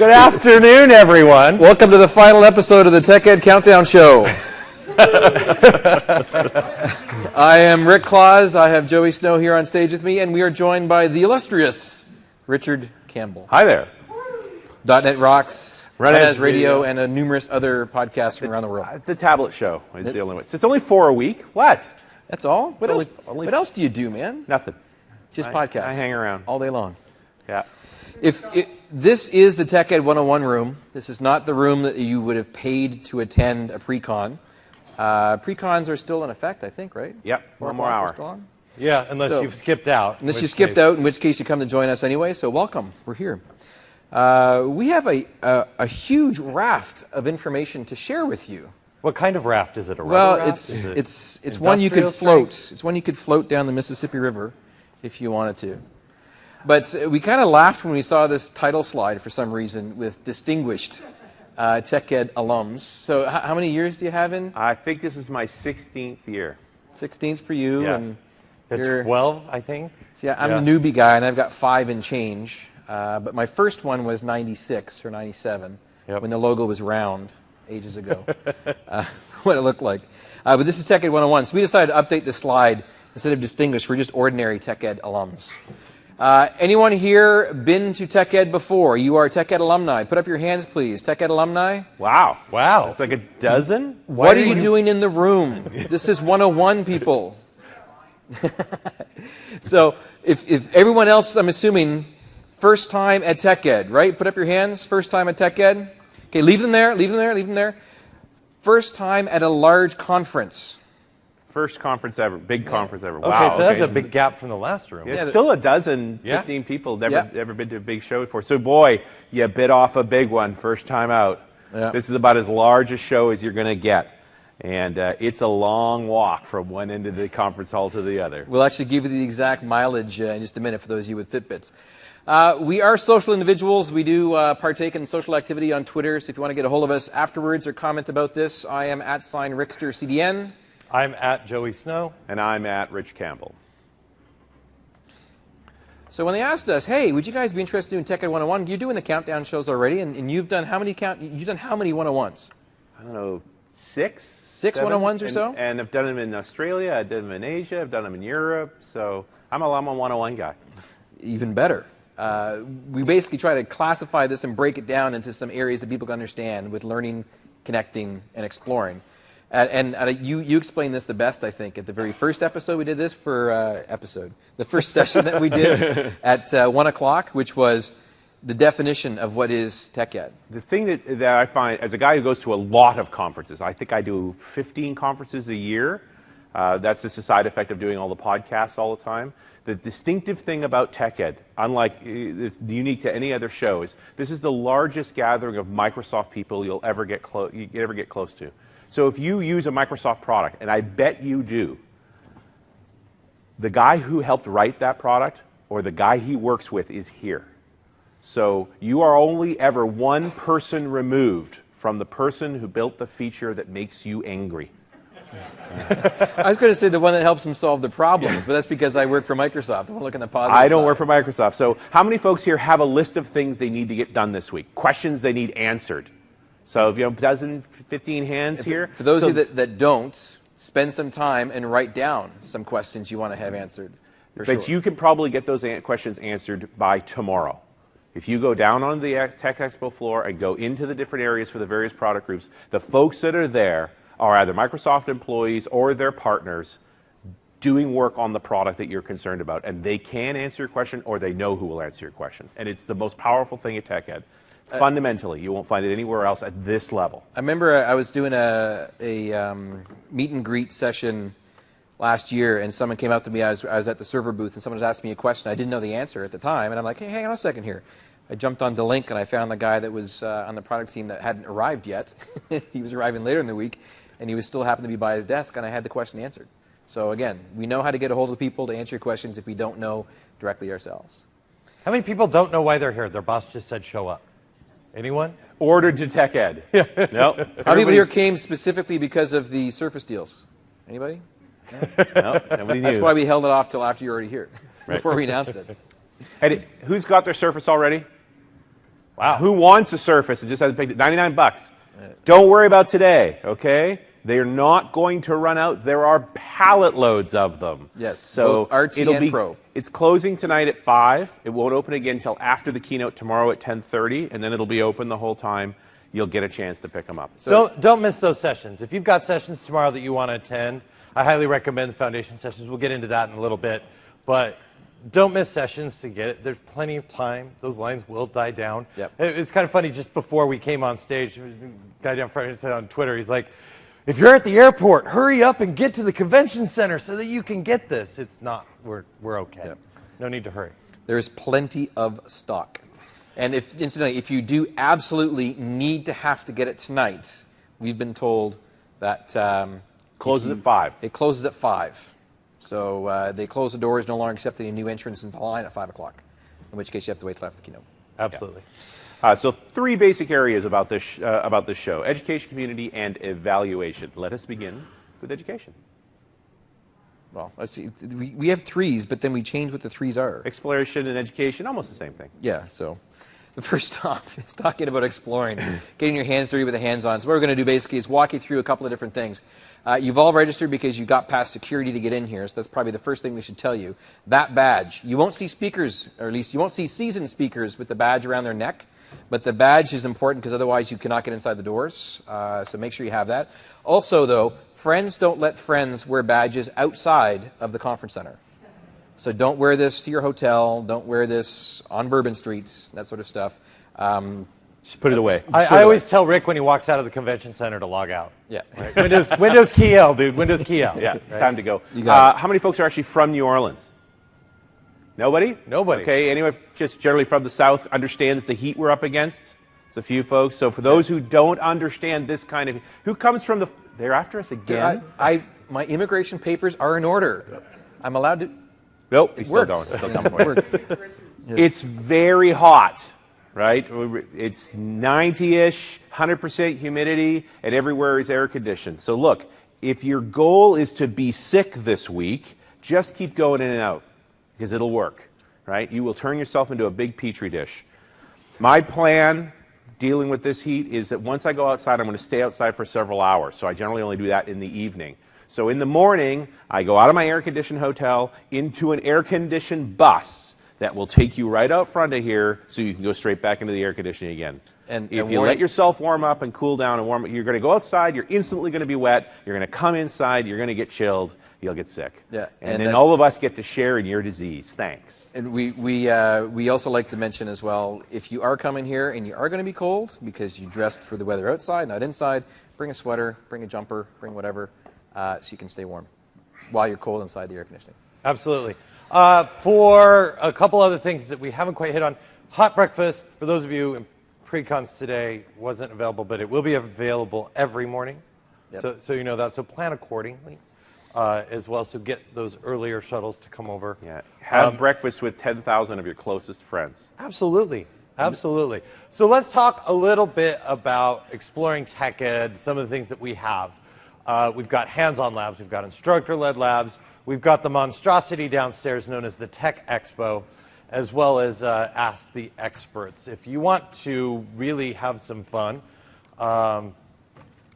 Good afternoon, everyone. Welcome to the final episode of the TechEd Countdown Show. I am Rick Claus. I have Joey Snow here on stage with me, and we are joined by the illustrious Richard Campbell. Hi there. .NET Rocks, Run-As Radio, and numerous other podcasts from around the world. The tablet show is the only one. It's only 4 a week. What? That's all? What only else do you do, man? Nothing. Just podcasts. I hang around. All day long. Yeah. This is the TechEd 101 room. This is not the room that you would have paid to attend a pre-con. Pre-cons are still in effect, I think, right? Yep. One more hour. Yeah, unless you've skipped out. Unless you skipped out, in which case you come to join us anyway. So welcome. We're here. We have a huge raft of information to share with you. What kind of raft is it? A rubber raft? It's one you could float. It's one you could float down the Mississippi River if you wanted to. But we kind of laughed when we saw this title slide for some reason with distinguished TechEd alums. So how many years do you have in? I think this is my 16th year. 16th for you. Yeah. And you're 12, I think. So yeah, I'm the newbie guy, and I've got 5 and change. But my first one was 96 or 97, when the logo was round ages ago, what it looked like. But this is TechEd 101. So we decided to update the slide. Instead of distinguished, we're just ordinary TechEd alums. Anyone here been to TechEd before? You are TechEd alumni. Put up your hands, please. TechEd alumni? Wow. It's like a dozen? What are you doing in the room? This is 101, people. So if everyone else, I'm assuming, first time at TechEd, right? Put up your hands. First time at TechEd. Okay, leave them there. Leave them there. Leave them there. First time at a large conference. First conference ever, big conference ever. Okay, Wow. so that's a big gap from the last room. It's still a dozen, 15 people never been to a big show before. So boy, you bit off a big one first time out. Yeah. This is about as large a show as you're going to get. And it's a long walk from one end of the conference hall to the other. We'll actually give you the exact mileage in just a minute for those of you with Fitbits. We are social individuals. We do partake in social activity on Twitter. So if you want to get a hold of us afterwards or comment about this, I am @RicksterCDN. I'm at Joey Snow. And I'm at Rich Campbell. So when they asked us, hey, would you guys be interested in TechEd 101? You're doing the countdown shows already, and you've done how many 101s? I don't know, 6? 6 7? 101s or so? And I've done them in Australia, I've done them in Asia, I've done them in Europe. So I'm a 101 guy. Even better. We basically try to classify this and break it down into some areas that people can understand with learning, connecting, and exploring. And you explained this the best, I think, at the very first episode we did this for the first session that we did at 1 o'clock, which was the definition of what is TechEd. The thing that I find, as a guy who goes to a lot of conferences, I think I do 15 conferences a year. That's just a side effect of doing all the podcasts all the time. The distinctive thing about TechEd, unlike it's unique to any other show, is this is the largest gathering of Microsoft people you'll ever get close to. So if you use a Microsoft product, and I bet you do, the guy who helped write that product or the guy he works with is here. So you are only ever one person removed from the person who built the feature that makes you angry. I was going to say the one that helps them solve the problems, but that's because I work for Microsoft. I want to look in the positive I don't side. work for Microsoft. So how many folks here have a list of things they need to get done this week? Questions they need answered? So, a dozen, 15 hands here. For those of you that don't, spend some time and write down some questions you want to have answered. But you can probably get those questions answered by tomorrow. If you go down on the Tech Expo floor and go into the different areas for the various product groups, the folks that are there are either Microsoft employees or their partners doing work on the product that you're concerned about. And they can answer your question, or they know who will answer your question. And it's the most powerful thing at TechEd. Fundamentally, you won't find it anywhere else at this level. I remember I was doing a meet and greet session last year, and someone came up to me. I was at the server booth, and someone was asking me a question. I didn't know the answer at the time, and I'm like, hey, hang on a second here. I jumped on the link, and I found the guy that was on the product team that hadn't arrived yet. He was arriving later in the week, and he was still happened to be by his desk, and I had the question answered. So again, we know how to get a hold of people to answer your questions if we don't know directly ourselves. How many people don't know why they're here? Their boss just said show up. Anyone? Ordered to TechEd. No. How many people here came specifically because of the Surface deals? Anybody? No, nobody knew. That's why we held it off till after you're already here, before we announced it. Hey, who's got their Surface already? Wow. Who wants a Surface and just hasn't picked it? $99. Don't worry about today, okay? They're not going to run out. There are pallet loads of them. Yes, so both RT it'll and be, Pro. It's closing tonight at 5. It won't open again until after the keynote tomorrow at 10:30, and then it'll be open the whole time. You'll get a chance to pick them up. So don't miss those sessions. If you've got sessions tomorrow that you want to attend, I highly recommend the foundation sessions. We'll get into that in a little bit. But don't miss sessions to get it. There's plenty of time. Those lines will die down. Yep. It's kind of funny, just before we came on stage, a guy down front said on Twitter, he's like, if you're at the airport, hurry up and get to the convention center so that you can get this. It's not, we're okay. Yep. No need to hurry. There's plenty of stock. And incidentally, if you do absolutely need to have to get it tonight, we've been told that Closes at 5. it closes at 5. So they close the doors, no longer accepting any new entrants in the line at 5 o'clock, in which case you have to wait till after the keynote. Absolutely. So 3 basic areas about this show: education, community, and evaluation. Let us begin with education. Well, let's see. We have 3s, but then we change what the 3s are. Exploration and education, almost the same thing. Yeah, so the first stop is talking about exploring, getting your hands dirty with the hands-on. So what we're going to do basically is walk you through a couple of different things. You've all registered because you got past security to get in here, so that's probably the first thing we should tell you. That badge, you won't see speakers, or at least you won't see seasoned speakers with the badge around their neck, but the badge is important because otherwise you cannot get inside the doors, so make sure you have that. Also, though, friends don't let friends wear badges outside of the conference center. So don't wear this to your hotel, don't wear this on Bourbon Street, that sort of stuff. Just put it away. I always tell Rick when he walks out of the convention center to log out. Yeah. Right? Windows key L, dude. Windows key L. Yeah, it's time to go. You got it. How many folks are actually from New Orleans? Nobody? Nobody. Okay, anyone just generally from the South understands the heat we're up against? It's a few folks. So for those who don't understand this kind of... Who comes from the... They're after us again? My immigration papers are in order. I'm allowed to... Nope, he's still Works. going. Still coming for you. Worked. It's very hot, right? It's 90-ish, 100% humidity, and everywhere is air conditioned. So look, if your goal is to be sick this week, just keep going in and out, because it'll work, right? You will turn yourself into a big petri dish. My plan dealing with this heat is that once I go outside, I'm going to stay outside for several hours. So I generally only do that in the evening. So in the morning, I go out of my air-conditioned hotel into an air-conditioned bus that will take you right out front of here so you can go straight back into the air conditioning again. And if you let yourself warm up and cool down and warm up, you're going to go outside, you're instantly going to be wet, you're going to come inside, you're going to get chilled, you'll get sick. Yeah. And then all of us get to share in your disease. Thanks. And we also like to mention as well, if you are coming here and you are going to be cold because you dressed for the weather outside, not inside, bring a sweater, bring a jumper, bring whatever, so you can stay warm while you're cold inside the air conditioning. Absolutely. For a couple other things that we haven't quite hit on, hot breakfast, for those of you in pre-cons today, wasn't available, but it will be available every morning. Yep. So you know that. So plan accordingly as well. So get those earlier shuttles to come over. Yeah. Have breakfast with 10,000 of your closest friends. Absolutely. Absolutely. So let's talk a little bit about exploring TechEd, some of the things that we have. We've got hands-on labs. We've got instructor-led labs. We've got the monstrosity downstairs known as the Tech Expo, as well as Ask the Experts. If you want to really have some fun,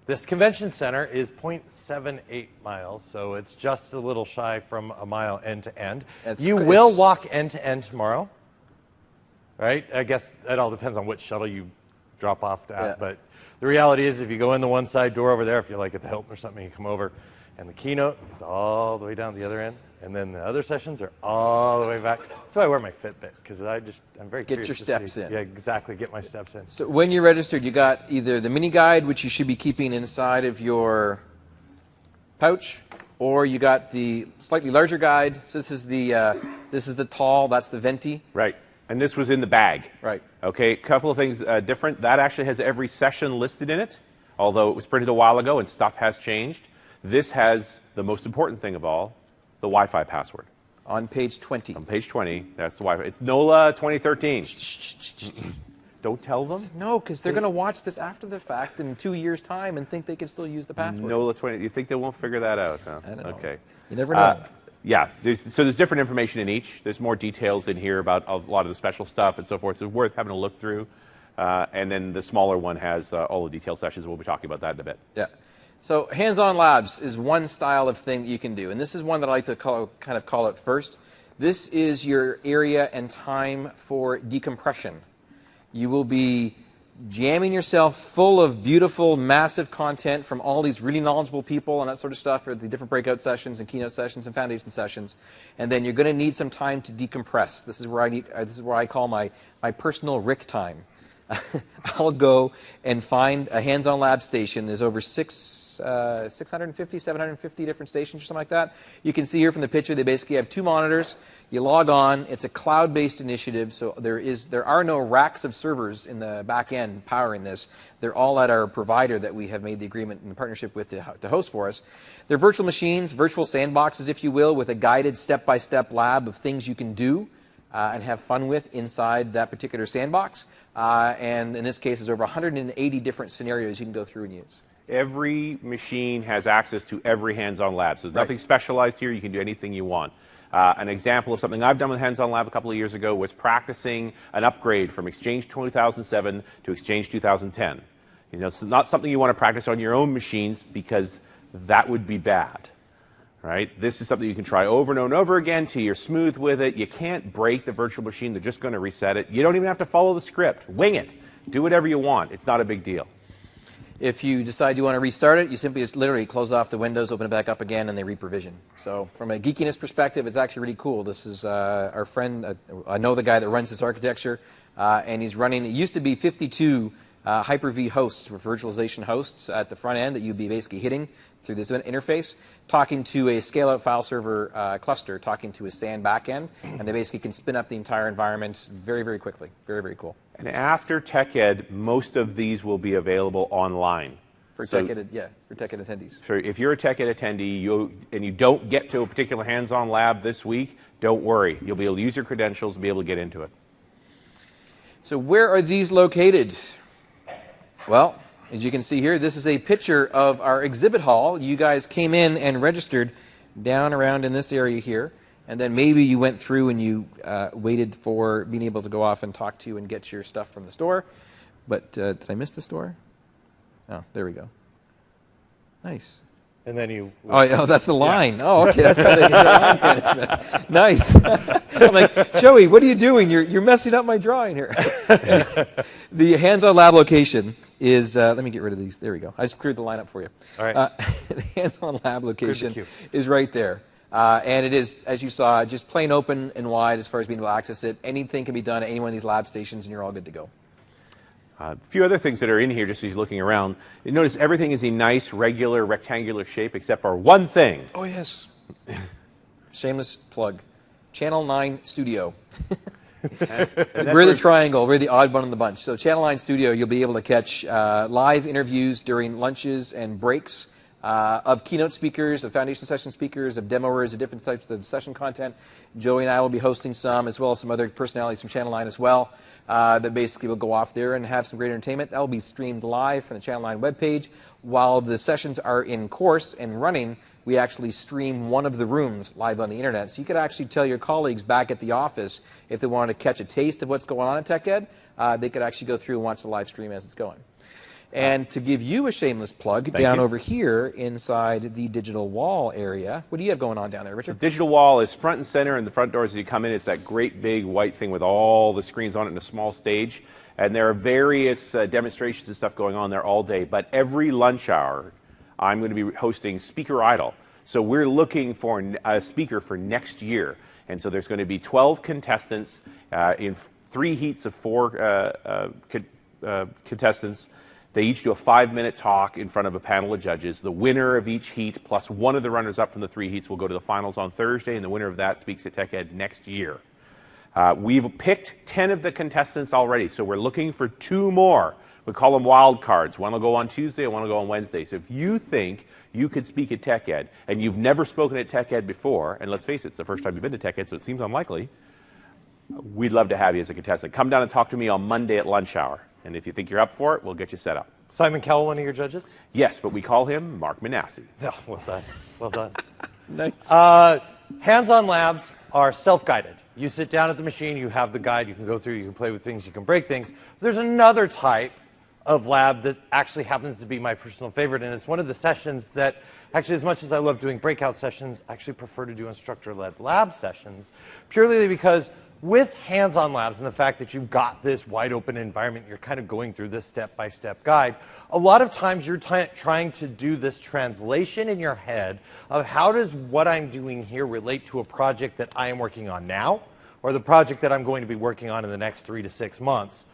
this convention center is 0.78 miles, so it's just a little shy from a mile end to end. You will walk end to end tomorrow, right? I guess it all depends on which shuttle you drop off at, but the reality is if you go in the one side door over there, if you're like at the Hilton or something, you come over, and the keynote is all the way down the other end, and then the other sessions are all the way back. That's why I wear my Fitbit, because I'm very curious your to steps see. in. Yeah, exactly, get my steps in. So when you're registered, you got either the mini guide, which you should be keeping inside of your pouch, or you got the slightly larger guide. So this is the tall, that's the venti. Right. And this was in the bag. Right. Okay, a couple of things different. That actually has every session listed in it, although it was printed a while ago and stuff has changed. This has the most important thing of all, the Wi-Fi password. On page 20. On page 20, that's the Wi-Fi. It's NOLA 2013. Don't tell them. No, because they're going to watch this after the fact in 2 years' time and think they can still use the password. NOLA 20. You think they won't figure that out? Huh? I don't know. Okay. You never know. Yeah, there's different information in each. There's more details in here about a lot of the special stuff and so forth. So it's worth having a look through. and then the smaller one has all the detailed sessions. We'll be talking about that in a bit. Yeah. So hands-on labs is one style of thing that you can do, and this is one that I like to kind of call it first. This is your area and time for decompression. You will be jamming yourself full of beautiful, massive content from all these really knowledgeable people and that sort of stuff for the different breakout sessions and keynote sessions and foundation sessions. And then you're going to need some time to decompress. This is where I call my personal Rick time. I'll go and find a hands-on lab station. There's over 650, 750 different stations or something like that. You can see here from the picture, they basically have 2 monitors. You log on. It's a cloud-based initiative, so there are no racks of servers in the back end powering this. They're all at our provider that we have made the agreement and the partnership with to host for us. They're virtual machines, virtual sandboxes, if you will, with a guided step-by-step lab of things you can do and have fun with inside that particular sandbox. And in this case, there's over 180 different scenarios you can go through and use. Every machine has access to every hands-on lab, so there's nothing specialized here. You can do anything you want. An example of something I've done with Hands-On Lab a couple of years ago was practicing an upgrade from Exchange 2007 to Exchange 2010. You know, it's not something you want to practice on your own machines because that would be bad, right? This is something you can try over and over again till you're smooth with it. You can't break the virtual machine. They're just going to reset it. You don't even have to follow the script. Wing it. Do whatever you want. It's not a big deal. If you decide you want to restart it, you simply just literally close off the windows, open it back up again, and they reprovision. So from a geekiness perspective, it's actually really cool. This is our friend, I know the guy that runs this architecture, and he's running, it used to be 52 Hyper-V hosts, virtualization hosts at the front end that you'd be basically hitting through this interface, talking to a scale-out file server cluster, talking to a SAN backend, and they basically can spin up the entire environment very, very quickly. Very, very cool. And after TechEd, most of these will be available online. For TechEd, yeah, for TechEd attendees. So if you're a TechEd attendee and you don't get to a particular hands-on lab this week, don't worry. You'll be able to use your credentials and be able to get into it. So where are these located? Well, as you can see here, this is a picture of our exhibit hall. You guys came in and registered down around in this area here. And then maybe you went through and you waited for being able to go off and talk to and get your stuff from the store. But did I miss the store? Oh, there we go. Nice. And then you... Oh, that's the line. Yeah. Oh, okay, that's how they do line management. Nice. I'm like, Joey, what are you doing? You're messing up my drawing here. The hands-on lab location is, let me get rid of these. There we go. I just cleared the line up for you. All right. The hands-on lab location is right there. And it is, as you saw, just plain open and wide as far as being able to access it. Anything can be done at any one of these lab stations, and you're all good to go. A few other things that are in here, just as you're looking around. You notice everything is a nice, regular, rectangular shape, except for one thing. Oh, yes. Shameless plug. Channel 9 Studio. We're the triangle. We're the odd one in the bunch. So Channel 9 Studio, you'll be able to catch live interviews during lunches and breaks of keynote speakers, of foundation session speakers, of demoers, of different types of session content. Joey and I will be hosting some, as well as some other personalities from Channel 9 as well, that basically will go off there and have some great entertainment. That will be streamed live from the Channel 9 webpage. While the sessions are in course and running, we actually stream one of the rooms live on the internet. So you could actually tell your colleagues back at the office, if they wanted to catch a taste of what's going on at TechEd, they could actually go through and watch the live stream as it's going. And to give you a shameless plug, down over here inside the digital wall area, what do you have going on down there, Richard? The digital wall is front and center in the front doors as you come in. It's that great big white thing with all the screens on it in a small stage. And there are various demonstrations and stuff going on there all day. But every lunch hour, I'm going to be hosting Speaker Idol. So we're looking for a speaker for next year. And so there's going to be 12 contestants in 3 heats of 4 contestants. They each do a 5-minute talk in front of a panel of judges. The winner of each heat, plus one of the runners-up from the 3 heats, will go to the finals on Thursday, and the winner of that speaks at TechEd next year. We've picked 10 of the contestants already, so we're looking for 2 more. We call them wild cards. One will go on Tuesday, and one will go on Wednesday. So if you think you could speak at TechEd, and you've never spoken at TechEd before, and let's face it, it's the first time you've been to TechEd, so it seems unlikely, we'd love to have you as a contestant. Come down and talk to me on Monday at lunch hour. And if you think you're up for it, we'll get you set up. Simon Cowell, one of your judges? Yes, but we call him Mark Manassi. Oh, well done. Well done. Nice. Hands-on labs are self-guided. You sit down at the machine, you have the guide, you can go through, you can play with things, you can break things. There's another type of lab that actually happens to be my personal favorite, and it's one of the sessions that, actually, as much as I love doing breakout sessions, I actually prefer to do instructor-led lab sessions, purely because with hands-on labs and the fact that you've got this wide-open environment, you're kind of going through this step-by-step guide, a lot of times you're trying to do this translation in your head of how does what I'm doing here relate to a project that I am working on now, or the project that I'm going to be working on in the next 3 to 6 months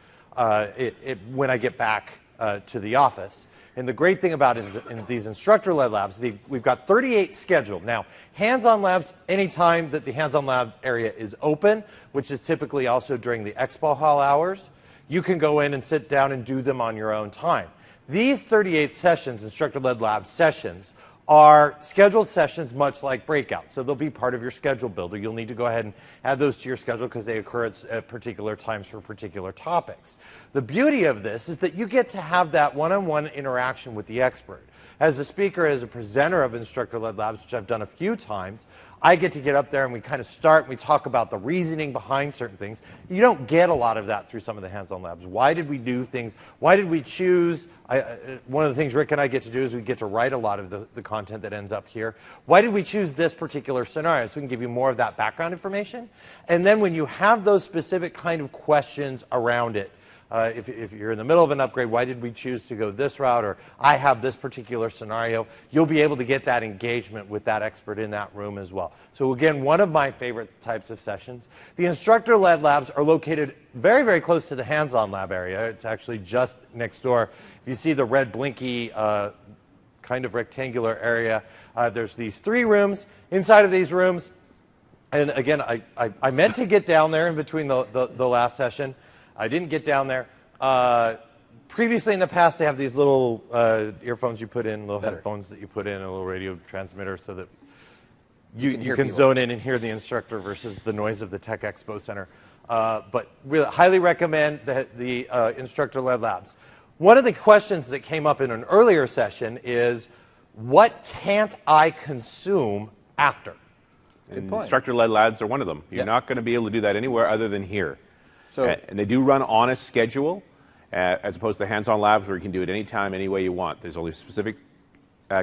when I get back to the office. And the great thing about it is in these instructor-led labs, we've got 38 scheduled. Now, hands-on labs, anytime that the hands-on lab area is open, which is typically also during the expo hall hours, you can go in and sit down and do them on your own time. These 38 sessions, instructor-led lab sessions, are scheduled sessions much like breakouts. So they'll be part of your schedule builder. You'll need to go ahead and add those to your schedule because they occur at particular times for particular topics. The beauty of this is that you get to have that one-on-one interaction with the expert. As a speaker, as a presenter of instructor-led labs, which I've done a few times, I get to get up there and we kind of start and we talk about the reasoning behind certain things. You don't get a lot of that through some of the hands-on labs. Why did we do things? Why did we choose? One of the things Rick and I get to do is we get to write a lot of the content that ends up here. Why did we choose this particular scenario? So we can give you more of that background information. And then when you have those specific kind of questions around it, if you're in the middle of an upgrade, why did we choose to go this route, or I have this particular scenario, you'll be able to get that engagement with that expert in that room as well. So again, one of my favorite types of sessions. The instructor-led labs are located very, very close to the hands-on lab area. It's actually just next door. If you see the red blinky kind of rectangular area, there's these 3 rooms. Inside of these rooms, and again, I meant to get down there in between the last session. I didn't get down there. Previously in the past, they have these little earphones you put in, little headphones that you put in, a little radio transmitter so that you can zone in and hear the instructor versus the noise of the Tech Expo Center. But really, highly recommend the instructor-led labs. One of the questions that came up in an earlier session is, what can't I consume after? Instructor-led labs are one of them. You're not going to be able to do that anywhere other than here. So, and they do run on a schedule, as opposed to hands-on labs where you can do it anytime, any way you want. There's only specific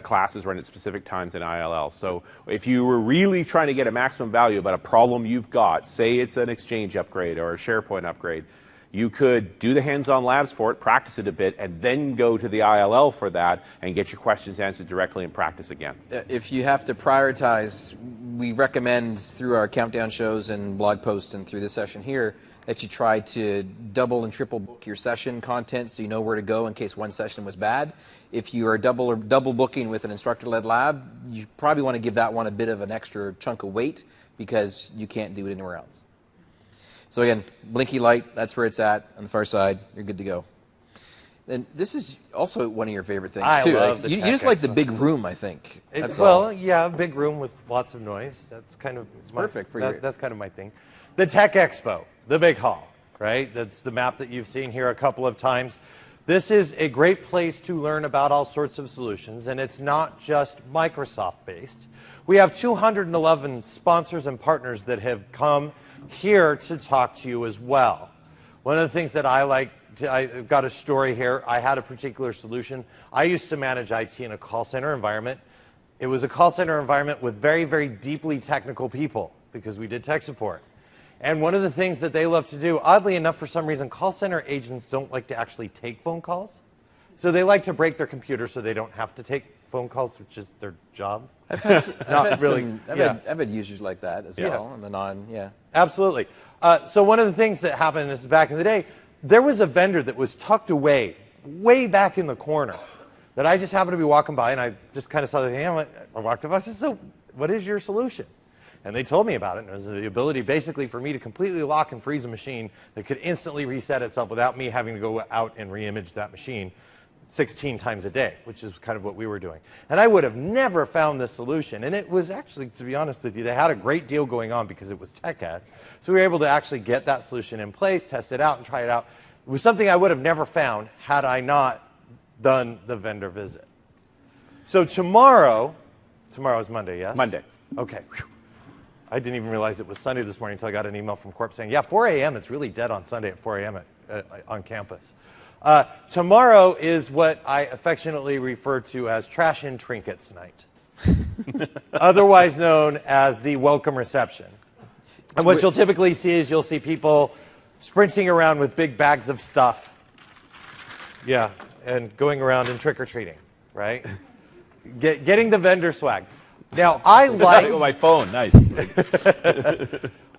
classes run at specific times in ILL. So if you were really trying to get a maximum value about a problem you've got, say it's an Exchange upgrade or a SharePoint upgrade, you could do the hands-on labs for it, practice it a bit, and then go to the ILL for that and get your questions answered directly and practice again. if you have to prioritize, we recommend through our countdown shows and blog posts and through this session here that you try to double and triple book your session content so you know where to go in case one session was bad. If you are double booking with an instructor-led lab, you probably want to give that one a bit of an extra chunk of weight because you can't do it anywhere else. So again, blinky light, that's where it's at on the far side. You're good to go. And this is also one of your favorite things, too. I love the you just like the big room, I think. Well, yeah, a big room with lots of noise. That's kind of perfect for you. That's kind of my thing. The Tech Expo, the big hall, right? That's the map that you've seen here a couple of times. This is a great place to learn about all sorts of solutions, and it's not just Microsoft-based. We have 211 sponsors and partners that have come here to talk to you as well. One of the things that I like, I've got a story here. I had a particular solution. I used to manage IT in a call center environment. It was a call center environment with very, very deeply technical people because we did tech support. And one of the things that they love to do, oddly enough, for some reason, call center agents don't like to actually take phone calls. So they like to break their computer so they don't have to take phone calls, which is their job. I've had users like that as well, and then Absolutely. So one of the things that happened, and this is back in the day, there was a vendor that was tucked away, way back in the corner, that I just happened to be walking by, and I just kind of saw the thing. I walked up, I said, so what is your solution? And they told me about it, and it was the ability basically for me to completely lock and freeze a machine that could instantly reset itself without me having to go out and re-image that machine 16 times a day, which is kind of what we were doing. And I would have never found this solution. And it was actually, to be honest with you, they had a great deal going on because it was TechEd. So we were able to actually get that solution in place, test it out, and try it out. It was something I would have never found had I not done the vendor visit. So tomorrow is Monday, yes? Monday. Okay. I didn't even realize it was Sunday this morning until I got an email from Corp saying, yeah, 4 a.m. It's really dead on Sunday at 4 a.m. On campus. Tomorrow is what I affectionately refer to as Trash and Trinkets Night, otherwise known as the welcome reception. And what you'll typically see is you'll see people sprinting around with big bags of stuff. Yeah, and going around and trick-or-treating, right? Getting the vendor swag. Now, I like... my phone, nice.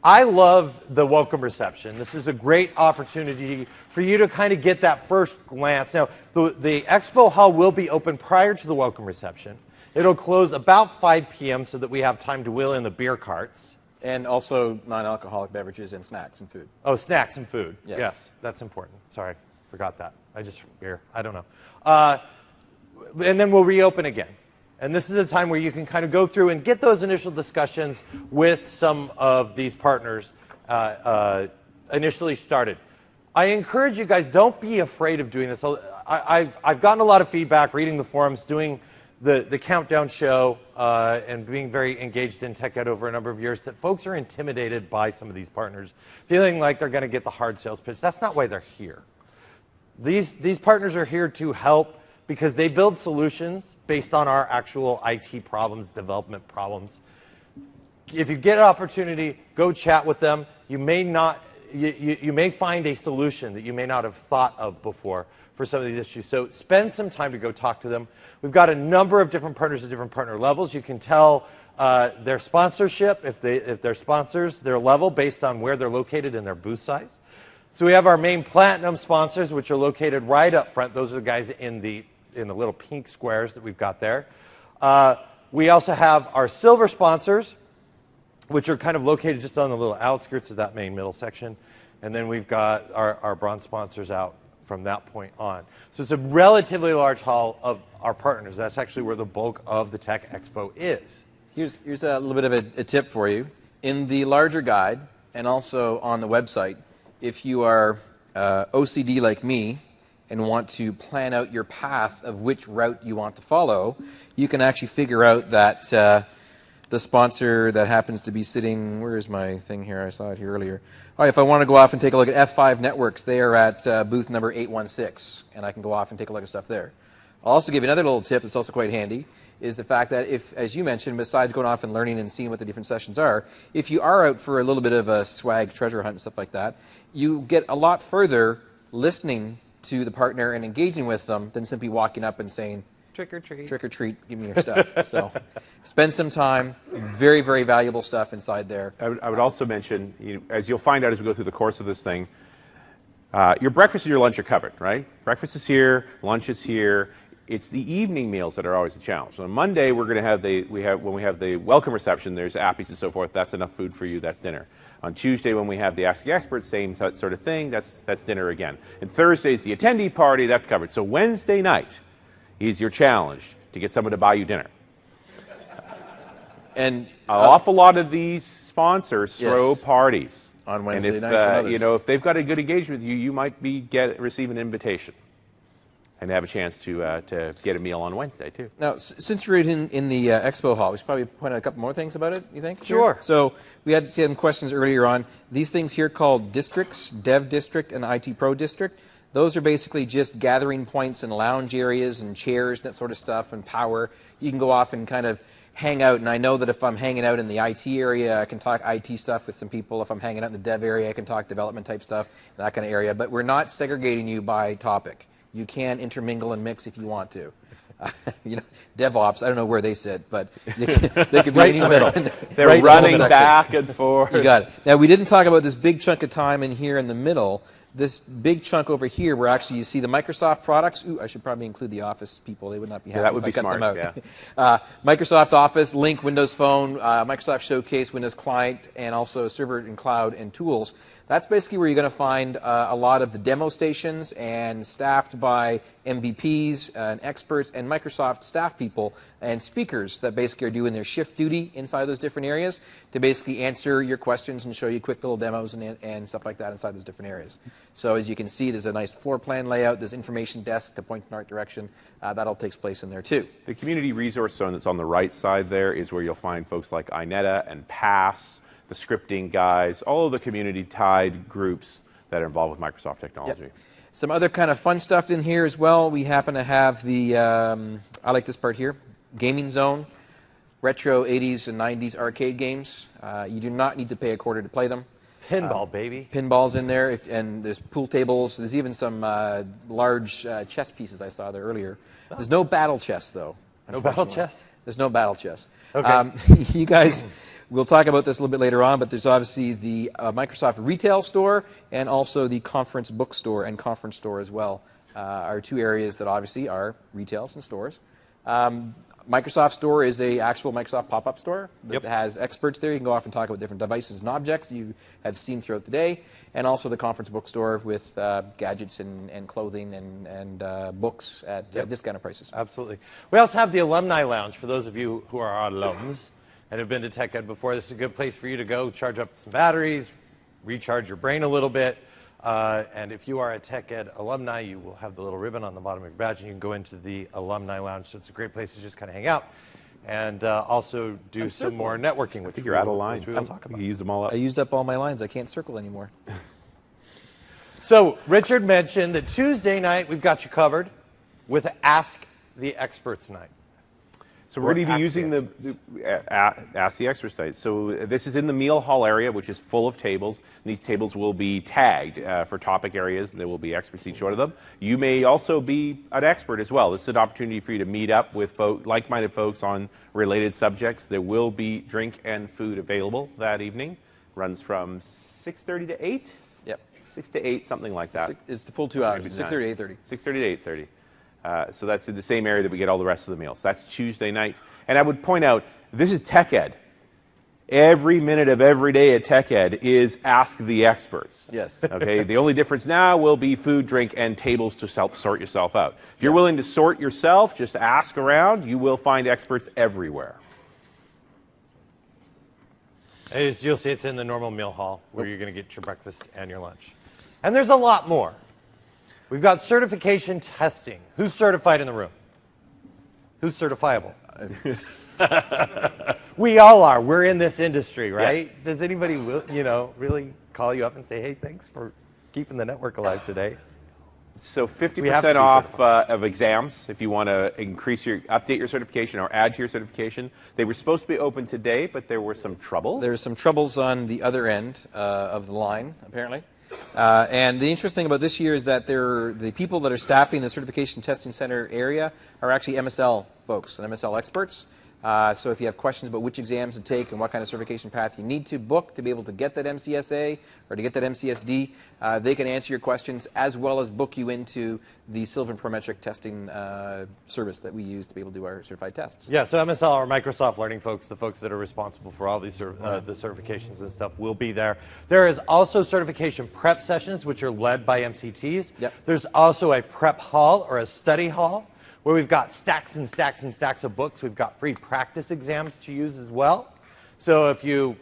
I love the welcome reception. This is a great opportunity for you to kind of get that first glance. Now, the expo hall will be open prior to the welcome reception. It'll close about 5 p.m. so that we have time to wheel in the beer carts. And also non-alcoholic beverages and snacks and food. Oh, snacks and food. Yes, that's important. Sorry, forgot that. Beer. I don't know. And then we'll reopen again. And this is a time where you can kind of go through and get those initial discussions with some of these partners initially started. I encourage you guys, don't be afraid of doing this. I've gotten a lot of feedback reading the forums, doing the countdown show, and being very engaged in TechEd over a number of years, that folks are intimidated by some of these partners, feeling like they're going to get the hard sales pitch. That's not why they're here. These partners are here to help because they build solutions based on our actual IT problems, development problems. If you get an opportunity, go chat with them. You may find a solution that you may not have thought of before for some of these issues. So spend some time to go talk to them. We've got a number of different partners at different partner levels. You can tell their sponsorship, if they're sponsors, their level based on where they're located and their booth size. So we have our main platinum sponsors, which are located right up front. Those are the guys in the little pink squares that we've got there. We also have our silver sponsors, which are kind of located just on the little outskirts of that main middle section. And then we've got our bronze sponsors out from that point on. So it's a relatively large hall of our partners. That's actually where the bulk of the Tech Expo is. Here's a little bit of a tip for you. In the larger guide and also on the website, if you are OCD like me and want to plan out your path of which route you want to follow, you can actually figure out that the sponsor that happens to be sitting, where is my thing here? I saw it here earlier. All right, if I want to go off and take a look at F5 Networks, they are at booth number 816, and I can go off and take a look at stuff there. I'll also give you another little tip that's also quite handy, is the fact that if, as you mentioned, besides going off and learning and seeing what the different sessions are, if you are out for a little bit of a swag treasure hunt and stuff like that, you get a lot further listening to the partner and engaging with them than simply walking up and saying, trick or treat, give me your stuff. So spend some time, very, very valuable stuff inside there. I would also mention, as you'll find out as we go through the course of this thing, your breakfast and your lunch are covered, right? Breakfast is here, lunch is here. It's the evening meals that are always the challenge. So on Monday, we're going to have when we have the welcome reception, there's appies and so forth. That's enough food for you. That's dinner. On Tuesday, when we have the Ask the Expert, same sort of thing. That's dinner again. And Thursday is the attendee party. That's covered. So Wednesday night is your challenge to get someone to buy you dinner. And an awful lot of these sponsors throw parties on Wednesday and nights. if they've got a good engagement with you, you might receive an invitation and have a chance to get a meal on Wednesday too. Now, since you're in the expo hall, we should probably point out a couple more things about it. You think? Sure. So we had some questions earlier on. These things here called districts, Dev District and IT Pro District. Those are basically just gathering points and lounge areas and chairs and that sort of stuff and power. You can go off and kind of hang out. And I know that if I'm hanging out in the IT area, I can talk IT stuff with some people. If I'm hanging out in the dev area, I can talk development type stuff, that kind of area. But we're not segregating you by topic. You can intermingle and mix if you want to. DevOps, I don't know where they sit, but they could be anywhere. They're right running back and forth. You got it. Now, we didn't talk about this big chunk of time in here in the middle. This big chunk over here where actually you see the Microsoft products. Ooh, I should probably include the Office people. They would not be happy if I cut them out. Yeah. Microsoft Office, Lync, Windows Phone, Microsoft Showcase, Windows Client, and also Server and Cloud and Tools. That's basically where you're going to find a lot of the demo stations and staffed by MVPs and experts and Microsoft staff people and speakers that basically are doing their shift duty inside those different areas to basically answer your questions and show you quick little demos and stuff like that inside those different areas. So as you can see, there's a nice floor plan layout. There's information desk to point in the right direction. That all takes place in there too. The community resource zone that's on the right side there is where you'll find folks like Ineta and Pass, the scripting guys, all of the community-tied groups that are involved with Microsoft technology. Yep. Some other kind of fun stuff in here as well. We happen to have the, I like this part here, gaming zone, retro 80s and 90s arcade games. You do not need to pay a quarter to play them. Pinball, baby. Pinball's in there, and there's pool tables. There's even some large chess pieces I saw there earlier. There's no battle chess, though. No battle chess? There's no battle chess. Okay. You guys... We'll talk about this a little bit later on, but there's obviously the Microsoft retail store and also the conference bookstore and conference store as well are two areas that obviously are retails and stores. Microsoft Store is a actual Microsoft pop-up store that has experts there. You can go off and talk about different devices and objects you have seen throughout the day, and also the conference bookstore with gadgets and clothing and books at discounted prices. Absolutely. We also have the Alumni Lounge for those of you who are alums and have been to TechEd before. This is a good place for you to go charge up some batteries, recharge your brain a little bit. And if you are a TechEd alumni, you will have the little ribbon on the bottom of your badge, and you can go into the Alumni Lounge. So it's a great place to just kind of hang out and also do some more networking. I think you're out of line. Which we will talk about. You used them all up. I used up all my lines. I can't circle anymore. So Richard mentioned that Tuesday night we've got you covered with Ask the Experts night. So we're going to be using the Ask the Experts site. So this is in the meal hall area, which is full of tables. And these tables will be tagged for topic areas, and there will be experts each one of them. You may also be an expert as well. This is an opportunity for you to meet up with like-minded folks on related subjects. There will be drink and food available that evening. Runs from 6:30 to 8? Yep. 6 to 8, something like that. It's the full 2 hours, Maybe 6:30 to 8:30. 6:30 to 8:30. So that's in the same area that we get all the rest of the meals. That's Tuesday night. And I would point out, this is TechEd. Every minute of every day at TechEd is Ask the Experts. Yes. Okay. The only difference now will be food, drink, and tables to sort yourself out. If you're willing to sort yourself, just ask around, you will find experts everywhere. As you'll see, it's in the normal meal hall where you're going to get your breakfast and your lunch. And there's a lot more. We've got certification testing. Who's certified in the room? Who's certifiable? We all are. We're in this industry, right? Yes. Does anybody, really call you up and say, hey, thanks for keeping the network alive today? So 50% off of exams if you want to update your certification or add to your certification. They were supposed to be open today, but there were some troubles. There's some troubles on the other end of the line, apparently. And the interesting thing about this year is that the people that are staffing the Certification Testing Center area are actually MSL folks and MSL experts. So if you have questions about which exams to take and what kind of certification path you need to book to be able to get that MCSA or to get that MCSD, they can answer your questions as well as book you into the Sylvan Prometric testing service that we use to be able to do our certified tests. Yeah, so MSL or Microsoft Learning folks, the folks that are responsible for all these the certifications and stuff, will be there. There is also certification prep sessions, which are led by MCTs. Yep. There's also a prep hall or a study hall, where we've got stacks and stacks and stacks of books. We've got free practice exams to use as well. So if you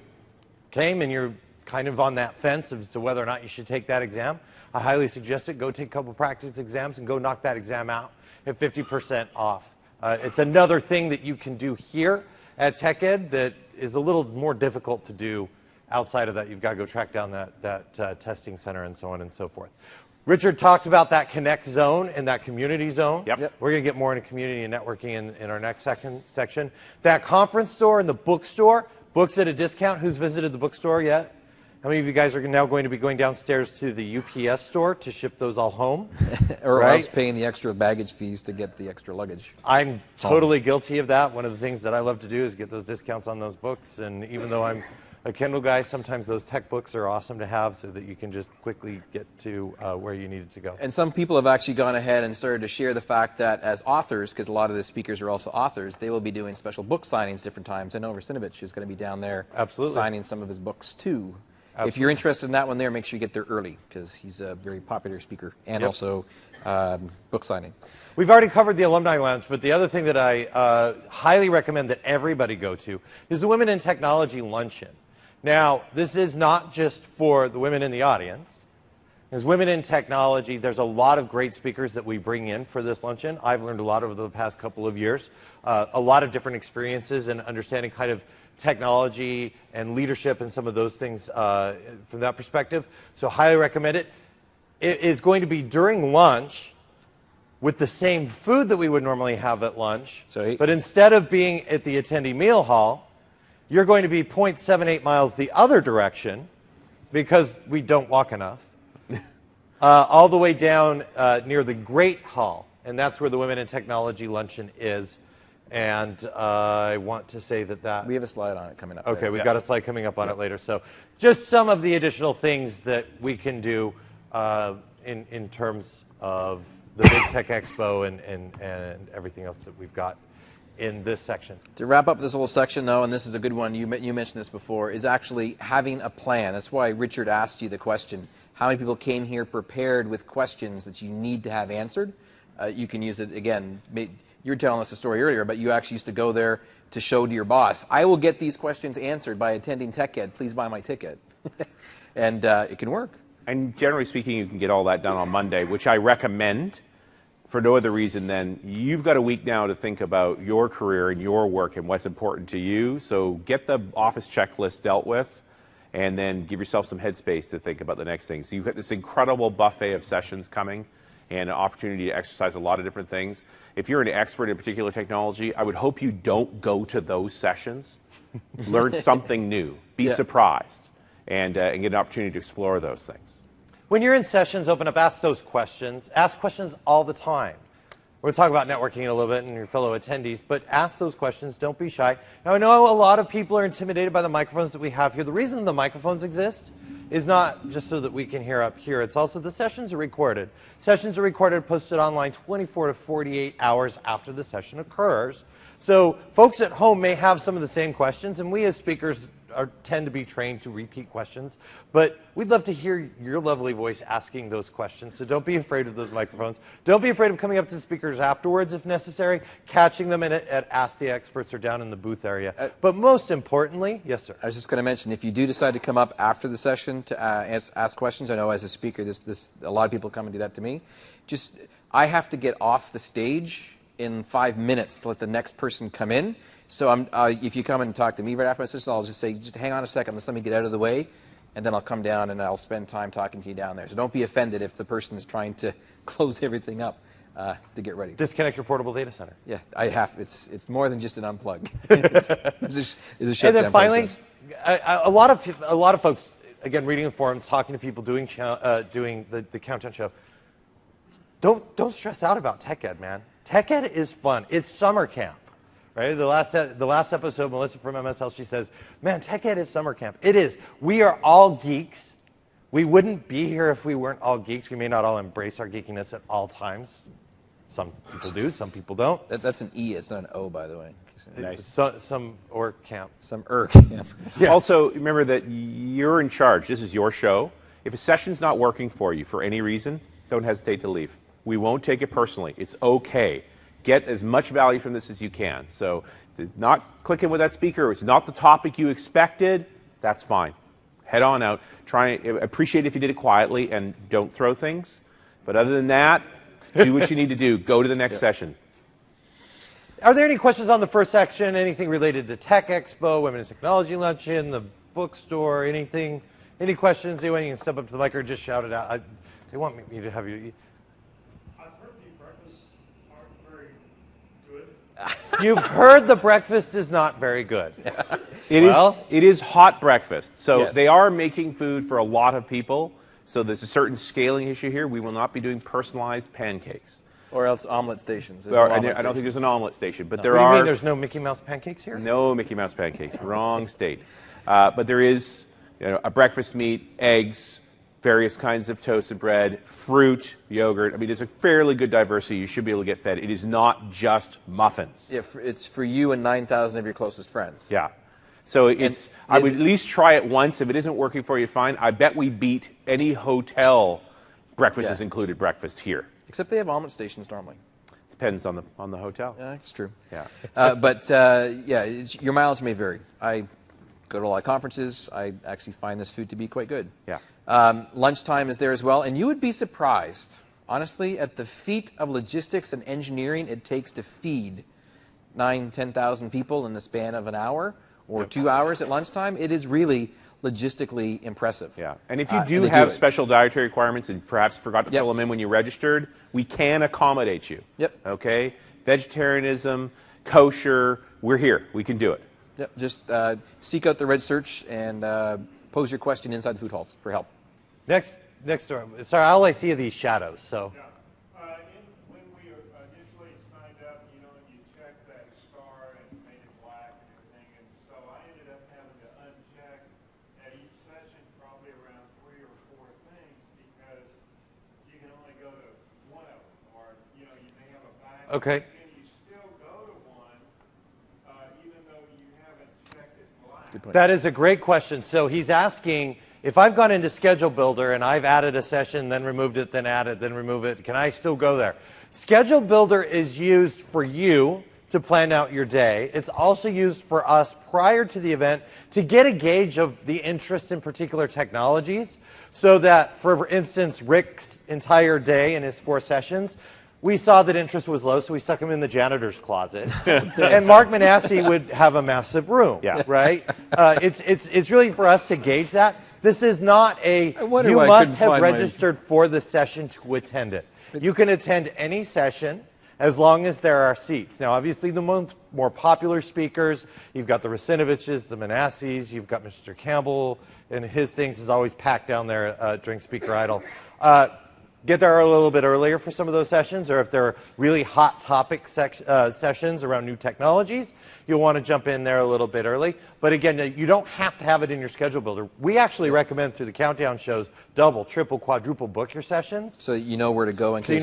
came and you're kind of on that fence as to whether or not you should take that exam, I highly suggest it. Go take a couple practice exams and go knock that exam out at 50% off. It's another thing that you can do here at TechEd that is a little more difficult to do outside of that. You've got to go track down that testing center and so on and so forth. Richard talked about that Connect zone and that community zone. Yep. We're going to get more into community and networking in our next section. That conference store and the bookstore, books at a discount. Who's visited the bookstore yet? How many of you guys are now going to be going downstairs to the UPS store to ship those all home? Or else paying the extra baggage fees to get the extra luggage. I'm totally guilty of that. One of the things that I love to do is get those discounts on those books. And even though I'm a Kindle guy, sometimes those tech books are awesome to have so that you can just quickly get to where you needed to go. And some people have actually gone ahead and started to share the fact that as authors, because a lot of the speakers are also authors, they will be doing special book signings different times. I know Rasinovich is going to be down there signing some of his books too. if you're interested in that one there, make sure you get there early because he's a very popular speaker and also book signing. We've already covered the Alumni Lounge, but the other thing that I highly recommend that everybody go to is the Women in Technology Luncheon. Now, this is not just for the women in the audience. As Women in Technology, there's a lot of great speakers that we bring in for this luncheon. I've learned a lot over the past couple of years, a lot of different experiences and understanding kind of technology and leadership and some of those things from that perspective. So highly recommend it. It is going to be during lunch with the same food that we would normally have at lunch. But instead of being at the attendee meal hall, you're going to be 0.78 miles the other direction because we don't walk enough. All the way down near the Great Hall, and that's where the Women in Technology Luncheon is. And I want to say that... We have a slide on it coming up. Okay, later. we've got a slide coming up on it later. So just some of the additional things that we can do in terms of the Big Tech Expo and everything else that we've got in this section. To wrap up this whole section, though, and this is a good one, you mentioned this before, is actually having a plan. That's why Richard asked you the question. How many people came here prepared with questions that you need to have answered? You can use it, again, you were telling us a story earlier, but you actually used to go there to show to your boss, I will get these questions answered by attending TechEd. Please buy my ticket. And it can work. And generally speaking, you can get all that done on Monday, which I recommend for no other reason than you've got a week now to think about your career and your work and what's important to you. So get the office checklist dealt with, and then give yourself some headspace to think about the next thing. So you've got this incredible buffet of sessions coming and an opportunity to exercise a lot of different things. If you're an expert in a particular technology, I would hope you don't go to those sessions. Learn something new. Be surprised and get an opportunity to explore those things. When you're in sessions, open up, ask those questions. Ask questions all the time. We're going to talk about networking in a little bit and your fellow attendees, but ask those questions. Don't be shy. Now, I know a lot of people are intimidated by the microphones that we have here. The reason the microphones exist is not just so that we can hear up here. It's also the sessions are recorded. Sessions are recorded, posted online 24 to 48 hours after the session occurs. So folks at home may have some of the same questions, and we as speakers tend to be trained to repeat questions, but we'd love to hear your lovely voice asking those questions, so don't be afraid of those microphones. Don't be afraid of coming up to the speakers afterwards if necessary, catching them at Ask the Experts or down in the booth area. But most importantly, yes, sir. I was just going to mention, if you do decide to come up after the session to ask questions, I know as a speaker, a lot of people come and do that to me. I have to get off the stage in 5 minutes to let the next person come in. So if you come and talk to me right after my session, I'll just say, just hang on a second, let me get out of the way, and then I'll come down and I'll spend time talking to you down there. So don't be offended if the person is trying to close everything up to get ready. Disconnect your portable data center. Yeah, I have. It's more than just an unplug. it's a shutdown. And then finally, process. a lot of folks, again, reading the forums, talking to people, doing the Countdown show. Don't stress out about TechEd, man. TechEd is fun. It's summer camp. Right? The last episode, Melissa from MSL, she says, man, TechEd is summer camp. It is. We are all geeks. We wouldn't be here if we weren't all geeks. We may not all embrace our geekiness at all times. Some people do, some people don't. That's an E, it's not an O, by the way. Nice. Some orc camp. Some camp. Yeah. Also, remember that you're in charge. This is your show. If a session's not working for you for any reason, don't hesitate to leave. We won't take it personally. It's okay. Get as much value from this as you can. So if it's not clicking with that speaker, or it's not the topic you expected, that's fine. Head on out. Appreciate if you did it quietly and don't throw things. But other than that, do what you need to do. Go to the next session. Are there any questions on the first section? Anything related to Tech Expo, Women in Technology Luncheon, the bookstore, anything? Any questions? Anyone, you can step up to the mic or just shout it out. They want me to have you. You've heard the breakfast is not very good. It is hot breakfast. So yes. They are making food for a lot of people. So there's a certain scaling issue here. We will not be doing personalized pancakes. Or else omelet stations. I don't think there's an omelet station. But What do you mean there's no Mickey Mouse pancakes here? No Mickey Mouse pancakes. Wrong state. But there is a breakfast meat, eggs, various kinds of toasted bread, fruit, yogurt. I mean, there's a fairly good diversity. You should be able to get fed. It is not just muffins. Yeah, it's for you and 9,000 of your closest friends. Yeah. So I would at least try it once. If it isn't working for you, fine. I bet we beat any hotel breakfast is included breakfast here. Except they have omelet stations normally. Depends on the hotel. Yeah, that's true. Yeah. Your mileage may vary. I go to a lot of conferences. I actually find this food to be quite good. Yeah. Lunchtime is there as well, and you would be surprised, honestly, at the feat of logistics and engineering it takes to feed 10,000 people in the span of an hour or 2 hours at lunchtime. It is really logistically impressive. Yeah, and if you do have special dietary requirements and perhaps forgot to fill them in when you registered, we can accommodate you. Yep. Okay? Vegetarianism, kosher, we're here. We can do it. Yep. Just seek out the red search and pose your question inside the food halls for help. Next door. Sorry, all I see are these shadows, so. Yeah. When we initially signed up, you checked that star and made it black and everything, and so I ended up having to uncheck at each session probably around 3 or 4 things because you can only go to one of them, or you may have a back. Okay. And you still go to one even though you haven't checked it black. Good point. That is a great question. So he's asking, if I've gone into Schedule Builder and I've added a session, then removed it, then added, then remove it, can I still go there? Schedule Builder is used for you to plan out your day. It's also used for us prior to the event to get a gauge of the interest in particular technologies so that, for instance, Rick's entire day in his 4 sessions, we saw that interest was low, so we stuck him in the janitor's closet. And Mark Manassi would have a massive room, right? It's really for us to gauge that. This is not you must have registered for the session to attend it. You can attend any session as long as there are seats. Now, obviously, the more popular speakers, you've got the Racinoviches, the Manassis, you've got Mr. Campbell, and his things is always packed down there during Speaker Idle. Get there a little bit earlier for some of those sessions, or if they're really hot topic sessions around new technologies, you'll want to jump in there a little bit early. But again, you don't have to have it in your schedule builder. We actually recommend through the countdown shows double, triple, quadruple book your sessions. So you know where to go in case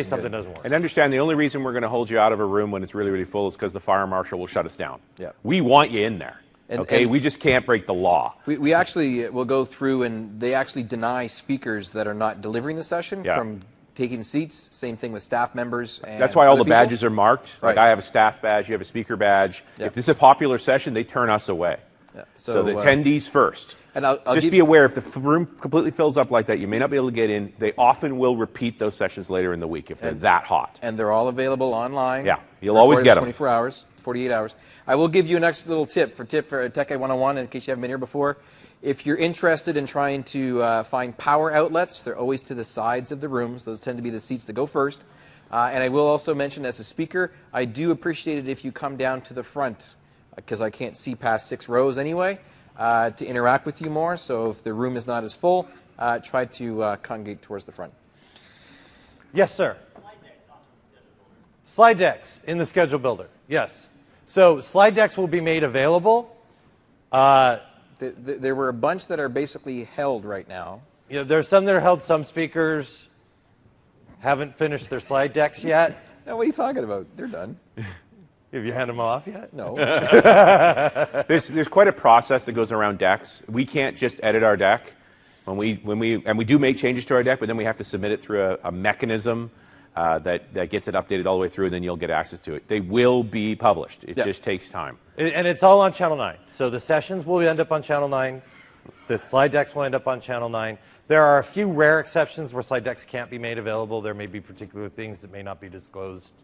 something doesn't work. And understand the only reason we're going to hold you out of a room when it's really, really full is because the fire marshal will shut us down. Yeah. We want you in there. And we just can't break the law. We actually will go through and they actually deny speakers that are not delivering the session from taking seats. Same thing with staff members. And that's why all the badges are marked. Right. Like I have a staff badge, you have a speaker badge. If this is a popular session, they turn us away. Yeah. So the attendees first. And I'll just be aware, if the room completely fills up like that, you may not be able to get in. They often will repeat those sessions later in the week if they're that hot. And they're all available online. Yeah, you'll always get them. 24 hours, 48 hours. I will give you a next little tip for TechEd 101 in case you haven't been here before. If you're interested in trying to find power outlets, they're always to the sides of the rooms. Those tend to be the seats that go first. And I will also mention as a speaker, I do appreciate it if you come down to the front because I can't see past 6 rows anyway to interact with you more. So if the room is not as full, try to congregate towards the front. Yes, sir. Slide decks in the schedule builder. Yes. So slide decks will be made available. There were a bunch that are basically held right now. Yeah, there's some that are held. Some speakers haven't finished their slide decks yet. No, what are you talking about? They're done. Have you handed them off yet? No. There's quite a process that goes around decks. We can't just edit our deck. And we do make changes to our deck, but then we have to submit it through a mechanism that gets it updated all the way through, and then you'll get access to it. They will be published. It just takes time. And it's all on Channel 9. So the sessions will end up on Channel 9. The slide decks will end up on Channel 9. There are a few rare exceptions where slide decks can't be made available. There may be particular things that may not be disclosed.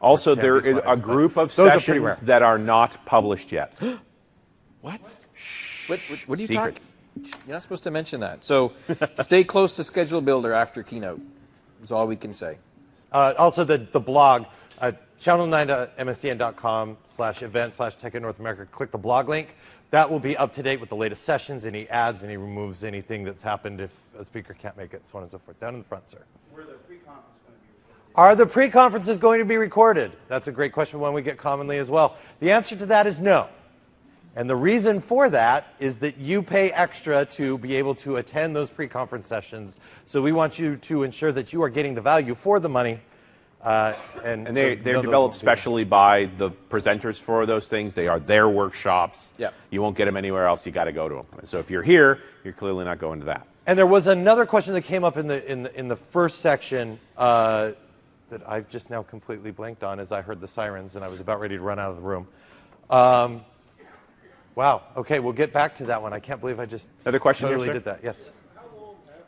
Also, there is a group of sessions that are not published yet. What? What are you Secrets. talking? You're not supposed to mention that. So stay close to Schedule Builder after Keynote. That's all we can say. Also, the blog, channel9.msdn.com/event/TechEd North America. Click the blog link. That will be up to date with the latest sessions, any ads, any removes, anything that's happened if a speaker can't make it, so on and so forth. Down in the front, sir. Were the pre-conference going to be recorded? Are the pre-conferences going to be recorded? That's a great question, one we get commonly as well. The answer to that is no. And the reason for that is that you pay extra to be able to attend those pre-conference sessions. So we want you to ensure that you are getting the value for the money And they're developed specially by the presenters for those things. They are their workshops. Yeah. You won't get them anywhere else. You got to go to them. So if you're here, you're clearly not going to that. And there was another question that came up in the first section that I've just now completely blanked on as I heard the sirens and I was about ready to run out of the room. Wow. Okay, we'll get back to that one. I can't believe I just Another question totally here, sir? did that. Yes. How long after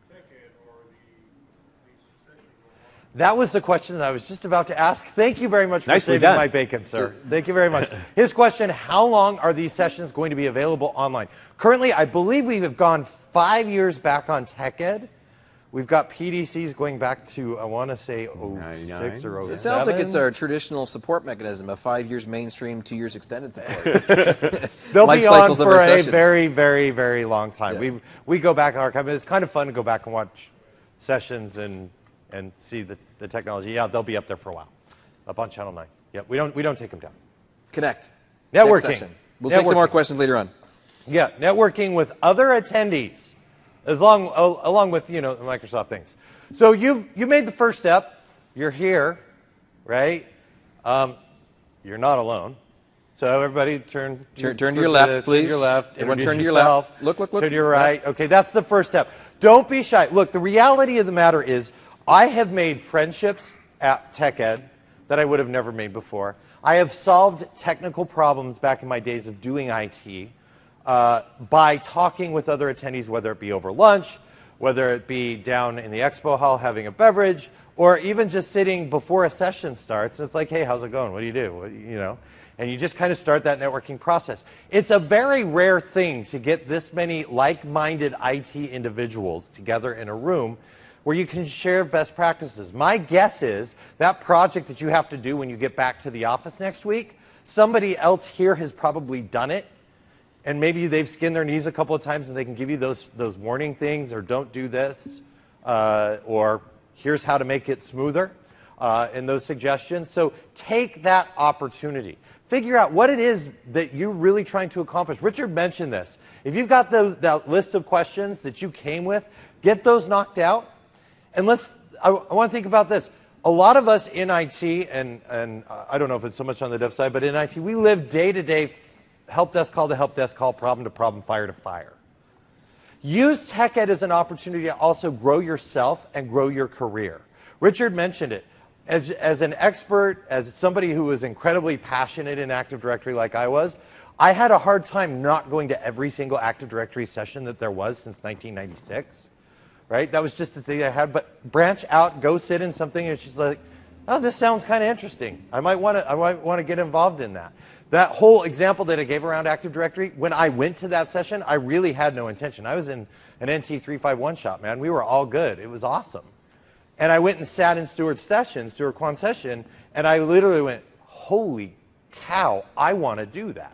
the TechEd or the session go on? That was the question that I was just about to ask. Thank you very much for Nicely saving done. my bacon, sir. Thank you very much. His question, how long are these sessions going to be available online? Currently, I believe we have gone 5 years back on TechEd. We've got PDCs going back to, I want to say, 06 or 07. It sounds like it's our traditional support mechanism, a 5 years mainstream, 2 years extended support. They'll Life be on cycles of for our a sessions. very, very, very long time. Yeah. We go back and archive. It's kind of fun to go back and watch sessions and see the technology. Yeah, they'll be up there for a while. Up on Channel 9. Yeah, we don't take them down. Connect. Networking. Next session. We'll take some more questions later on. Yeah, networking with other attendees, along with Microsoft things. So you made the first step. You're here, right? You're not alone. So everybody turn to your left, please. Turn to your left. Everyone turn to your yourself. left. Look. Turn to your right. Okay, that's the first step. Don't be shy. Look, the reality of the matter is I have made friendships at TechEd that I would have never made before. I have solved technical problems back in my days of doing IT by talking with other attendees, whether it be over lunch, whether it be down in the expo hall having a beverage, or even just sitting before a session starts. It's like, hey, how's it going? What do you do? And you just kind of start that networking process. It's a very rare thing to get this many like-minded IT individuals together in a room where you can share best practices. My guess is that project that you have to do when you get back to the office next week, somebody else here has probably done it, and maybe they've skinned their knees a couple of times and they can give you those warning things, or don't do this, or here's how to make it smoother, and those suggestions. So take that opportunity. Figure out what it is that you're really trying to accomplish. Richard mentioned this. If you've got that list of questions that you came with, get those knocked out. And I want to think about this. A lot of us in IT, and I don't know if it's so much on the dev side, but in IT, we live day to day, help desk call to help desk call, problem to problem, fire to fire. Use TechEd as an opportunity to also grow yourself and grow your career. Richard mentioned it. As an expert, as somebody who was incredibly passionate in Active Directory like I was, I had a hard time not going to every single Active Directory session that there was since 1996. Right? That was just the thing I had. But branch out, go sit in something, and it's just like, oh, this sounds kind of interesting. I might want to get involved in that. That whole example that I gave around Active Directory, when I went to that session, I really had no intention. I was in an NT351 shop, man. We were all good. It was awesome. And I went and sat in Stuart Kwan's session, and I literally went, holy cow, I want to do that.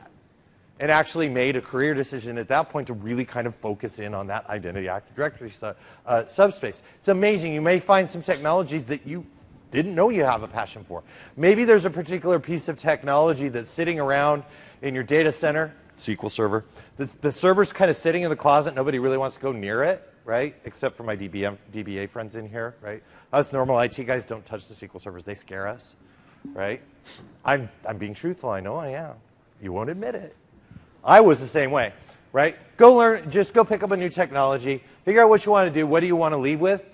And actually made a career decision at that point to really kind of focus in on that identity Active Directory subspace. It's amazing. You may find some technologies that you didn't know you have a passion for. Maybe there's a particular piece of technology that's sitting around in your data center, SQL Server. The server's kind of sitting in the closet. Nobody really wants to go near it, right? Except for my DBA friends in here, right? Us normal IT guys don't touch the SQL servers. They scare us, right? I'm being truthful. I know I am. You won't admit it. I was the same way, right? Go learn, just go pick up a new technology, figure out what you want to do, what do you want to leave with,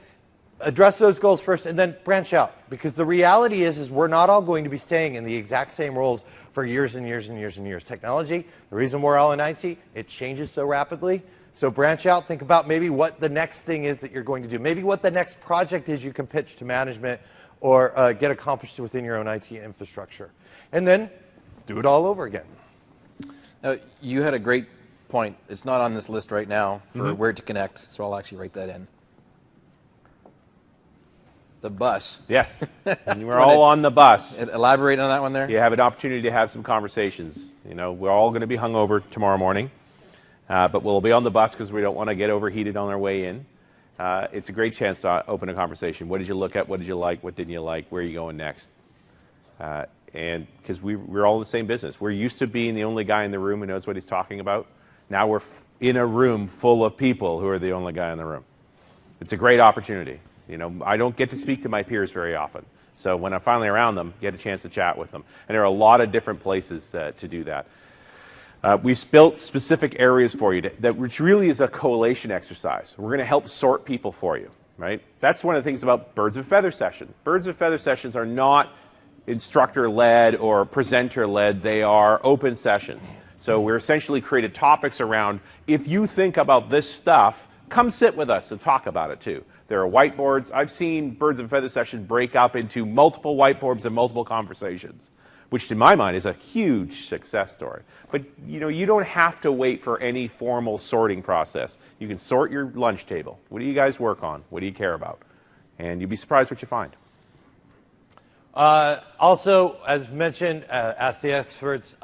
address those goals first, and then branch out. Because the reality is we're not all going to be staying in the exact same roles for years and years and years and years. Technology, the reason we're all in IT, it changes so rapidly. So branch out, think about maybe what the next thing is that you're going to do. Maybe what the next project is you can pitch to management or get accomplished within your own IT infrastructure. And then do it all over again. Now, you had a great point. It's not on this list right now for where to connect, so I'll actually write that in. The bus. Yes. And we're all on the bus. Elaborate on that one there. You have an opportunity to have some conversations. We're all going to be hungover tomorrow morning, but we'll be on the bus because we don't want to get overheated on our way in. It's a great chance to open a conversation. What did you look at? What did you like? What didn't you like? Where are you going next? And because we're all in the same business. We're used to being the only guy in the room who knows what he's talking about. Now we're in a room full of people who are the only guy in the room. It's a great opportunity. I don't get to speak to my peers very often. So when I'm finally around them, get a chance to chat with them. And there are a lot of different places to do that. We've built specific areas for you which really is a collation exercise. We're going to help sort people for you, right? That's one of the things about Birds of a Feather session. Birds of a Feather sessions are not instructor-led or presenter-led. They are open sessions. So we're essentially created topics around, if you think about this stuff, come sit with us and talk about it too. There are whiteboards. I've seen Birds of a Feather session break up into multiple whiteboards and multiple conversations, which to my mind is a huge success story. But you don't have to wait for any formal sorting process. You can sort your lunch table. What do you guys work on? What do you care about? And you'd be surprised what you find. Also, as mentioned, ask the experts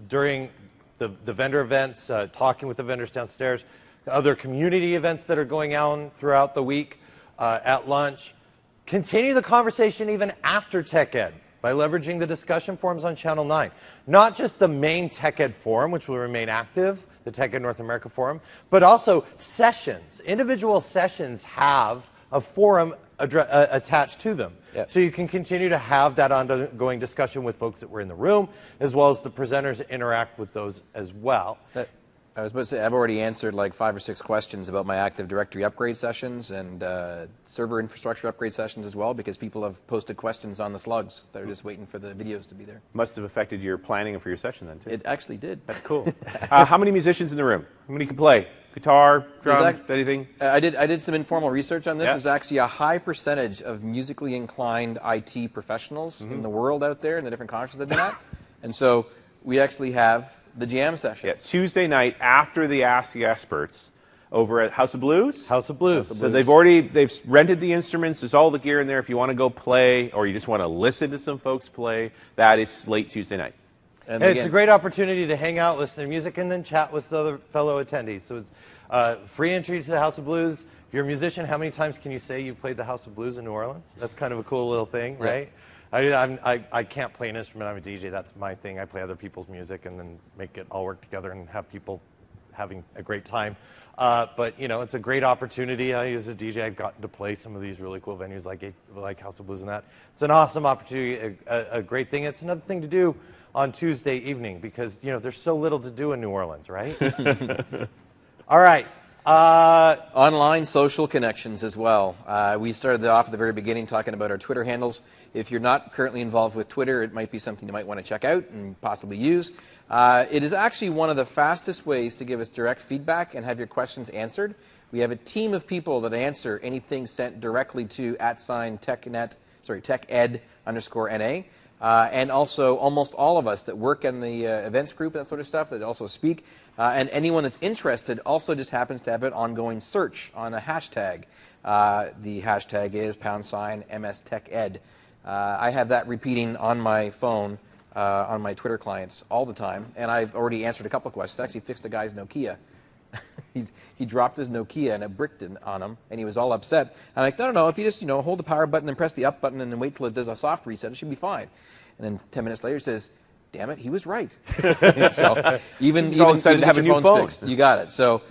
during the vendor events, talking with the vendors downstairs, other community events that are going on throughout the week, at lunch. Continue the conversation even after TechEd by leveraging the discussion forums on Channel 9. Not just the main TechEd forum, which will remain active, the TechEd North America forum, but also sessions. Individual sessions have a forum attached to them. Yep. So you can continue to have that ongoing discussion with folks that were in the room, as well as the presenters interact with those as well. I was about to say, I've already answered like 5 or 6 questions about my Active Directory upgrade sessions and server infrastructure upgrade sessions as well, because people have posted questions on the slugs. They're just waiting for the videos to be there. Must have affected your planning for your session then, too. It actually did. That's cool. How many musicians in the room? How many can play? Guitar, drums, anything? I did some informal research on this. Yeah. There's actually a high percentage of musically inclined IT professionals in the world out there in the different conferences they've been at. And so we actually have the jam session. Yeah, Tuesday night after the Ask the Experts over at House of Blues. House of Blues. So they've rented the instruments. There's all the gear in there. If you want to go play or you just want to listen to some folks play, that is late Tuesday night. And it's a great opportunity to hang out, listen to music, and then chat with the other fellow attendees. So it's free entry to the House of Blues. If you're a musician, how many times can you say you've played the House of Blues in New Orleans? That's kind of a cool little thing, right? I can't play an instrument. I'm a DJ. That's my thing. I play other people's music and then make it all work together and have people having a great time. But it's a great opportunity. As a DJ, I've gotten to play some of these really cool venues like House of Blues and that. It's an awesome opportunity, a great thing. It's another thing to do on Tuesday evening because there's so little to do in New Orleans, right? All right. Online social connections as well. We started off at the very beginning talking about our Twitter handles. If you're not currently involved with Twitter, it might be something you might want to check out and possibly use. It is actually one of the fastest ways to give us direct feedback and have your questions answered. We have a team of people that answer anything sent directly to @TechEd_NA. And also almost all of us that work in the events group, that sort of stuff, that also speak. And anyone that's interested also just happens to have an ongoing search on a hashtag. The hashtag is #MSTechEd. I have that repeating on my phone, on my Twitter clients all the time. And I've already answered a couple of questions. I actually fixed a guy's Nokia. He dropped his Nokia and it bricked on him, and he was all upset. I'm like, no, if you just hold the power button and press the up button and then wait till it does a soft reset, it should be fine. And then 10 minutes later, he says, damn it, he was right. So even to have a new phone fixed, you got it. So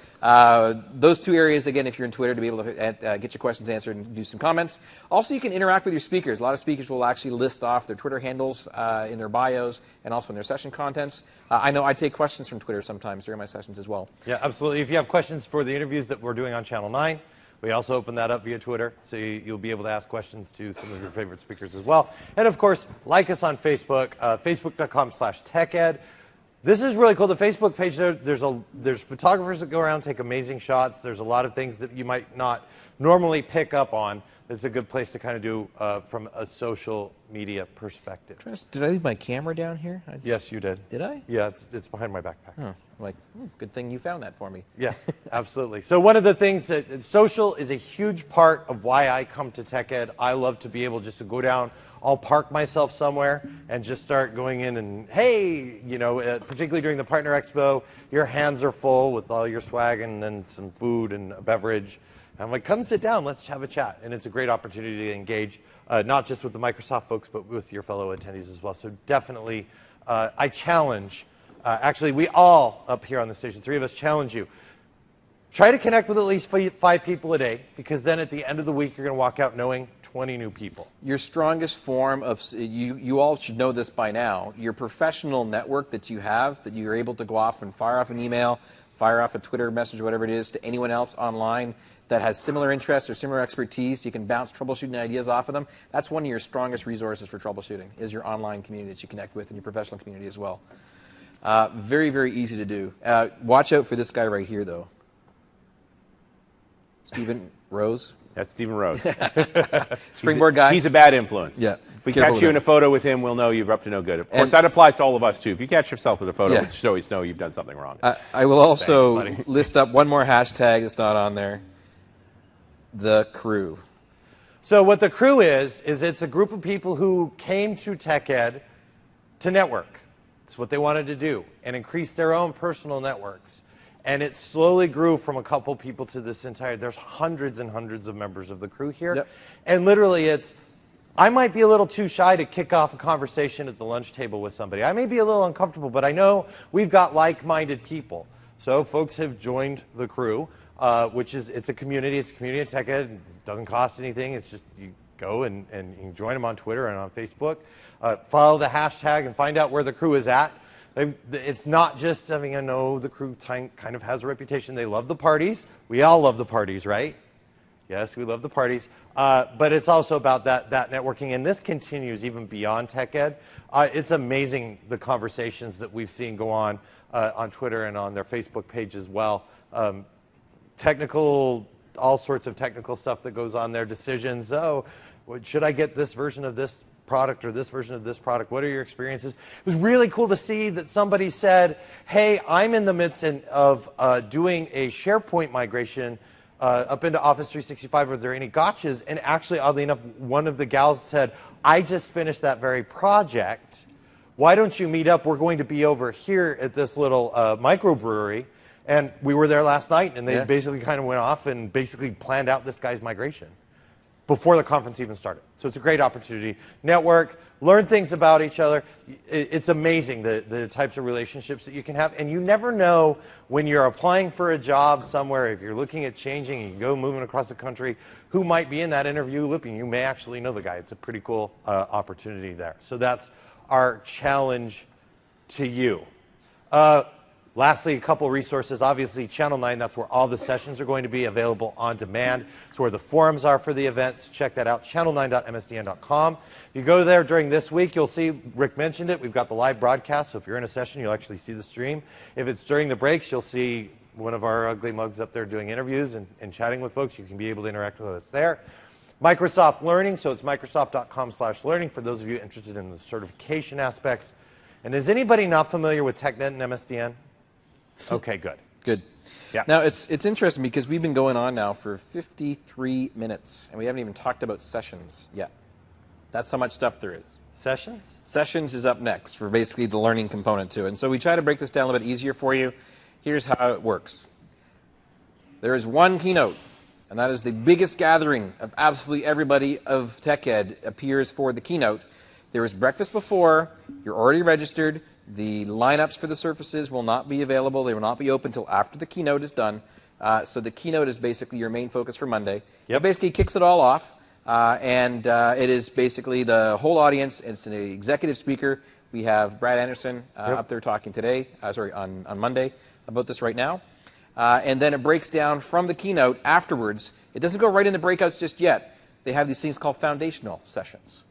those 2 areas, again, if you're in Twitter, to be able to get your questions answered and do some comments. Also, you can interact with your speakers. A lot of speakers will actually list off their Twitter handles in their bios and also in their session contents. I know I take questions from Twitter sometimes during my sessions as well. Yeah, absolutely. If you have questions for the interviews that we're doing on Channel 9, we also open that up via Twitter, so you'll be able to ask questions to some of your favorite speakers as well. And, of course, like us on Facebook, facebook.com/TechEd. This is really cool. The Facebook page, there's photographers that go around, take amazing shots. There's a lot of things that you might not normally pick up on. It's a good place to kind of do from a social media perspective. Did I leave my camera down here? Yes, you did. Did I? Yeah, it's behind my backpack. Oh, good thing you found that for me. Yeah, absolutely. So one of the things that social is a huge part of why I come to TechEd. I love to be able just to go down. I'll park myself somewhere and just start going in and, hey, particularly during the Partner Expo, your hands are full with all your swag and then some food and a beverage. And I'm like, come sit down, let's have a chat. And it's a great opportunity to engage, not just with the Microsoft folks, but with your fellow attendees as well. So definitely, I challenge, actually, we all up here on the station, 3 of us challenge you. Try to connect with at least 5 people a day, because then at the end of the week, you're going to walk out knowing 20 new people. Your strongest form of, you all should know this by now, your professional network that you have, that you're able to go off and fire off an email, fire off a Twitter message, whatever it is, to anyone else online that has similar interests or similar expertise. You can bounce troubleshooting ideas off of them. That's one of your strongest resources for troubleshooting, is your online community that you connect with and your professional community as well. Very, very easy to do. Watch out for this guy right here, though. Stephen Rose. That's Stephen Rose. Springboard guy. He's a bad influence. Yeah. If we catch you in a photo with him, we'll know you're up to no good. Of course, that applies to all of us, too. If you catch yourself with a photo, we just always know you've done something wrong. I will also list up one more hashtag that's not on there. The Crew. So what the Crew is it's a group of people who came to TechEd to network. It's what they wanted to do, and increase their own personal networks. And it slowly grew from a couple people to this entire, there's hundreds and hundreds of members of the Crew here. Yep. And literally I might be a little too shy to kick off a conversation at the lunch table with somebody. I may be a little uncomfortable, but I know we've got like-minded people. So folks have joined the Crew, which is, it's a community at TechEd. It doesn't cost anything. It's just you go and you can join them on Twitter and on Facebook. Follow the hashtag and find out where the Crew is at. It's not just, I mean, I know the Crew kind of has a reputation. They love the parties. We all love the parties, right? Yes, we love the parties. But it's also about that networking. And this continues even beyond TechEd. It's amazing the conversations that we've seen go on Twitter and on their Facebook page as well. All sorts of technical stuff that goes on there. Decisions, should I get this version of this product or this version of this product? What are your experiences? It was really cool to see that somebody said, hey, I'm in the midst of doing a SharePoint migration up into Office 365. Are there any gotchas? And actually, oddly enough, one of the gals said, I just finished that very project. Why don't you meet up? We're going to be over here at this little microbrewery. And we were there last night, and they basically kind of went off and basically planned out this guy's migration before the conference even started. So it's a great opportunity. Network, learn things about each other. It's amazing the types of relationships that you can have. And you never know when you're applying for a job somewhere, if you're looking at changing and you go moving across the country, who might be in that interview loop, and you may actually know the guy. It's a pretty cool opportunity there. So that's our challenge to you. Lastly, a couple resources. Obviously, Channel 9, that's where all the sessions are going to be available on demand. It's where the forums are for the events. Check that out, channel9.msdn.com. If you go there during this week, you'll see, Rick mentioned it, we've got the live broadcast, so if you're in a session, you'll actually see the stream. If it's during the breaks, you'll see one of our ugly mugs up there doing interviews and chatting with folks. You can be able to interact with us there. Microsoft Learning, so it's microsoft.com/learning for those of you interested in the certification aspects. And is anybody not familiar with TechNet and MSDN? Okay, good. Good. Yeah. Now, it's interesting because we've been going on now for 53 minutes, and we haven't even talked about sessions yet. That's how much stuff there is. Sessions? Sessions is up next for basically the learning component to it. And so we try to break this down a little bit easier for you. Here's how it works. There is one keynote, and that is the biggest gathering of absolutely everybody of TechEd appears for the keynote. There is breakfast before. You're already registered. The lineups for the surfaces will not be available. They will not be open until after the keynote is done. So the keynote is basically your main focus for Monday. Yep. It basically kicks it all off. And it is basically the whole audience. It's an executive speaker. We have Brad Anderson up there talking today, on Monday about this right now. And then it breaks down from the keynote afterwards. It doesn't go right into breakouts just yet. They have these things called foundational sessions.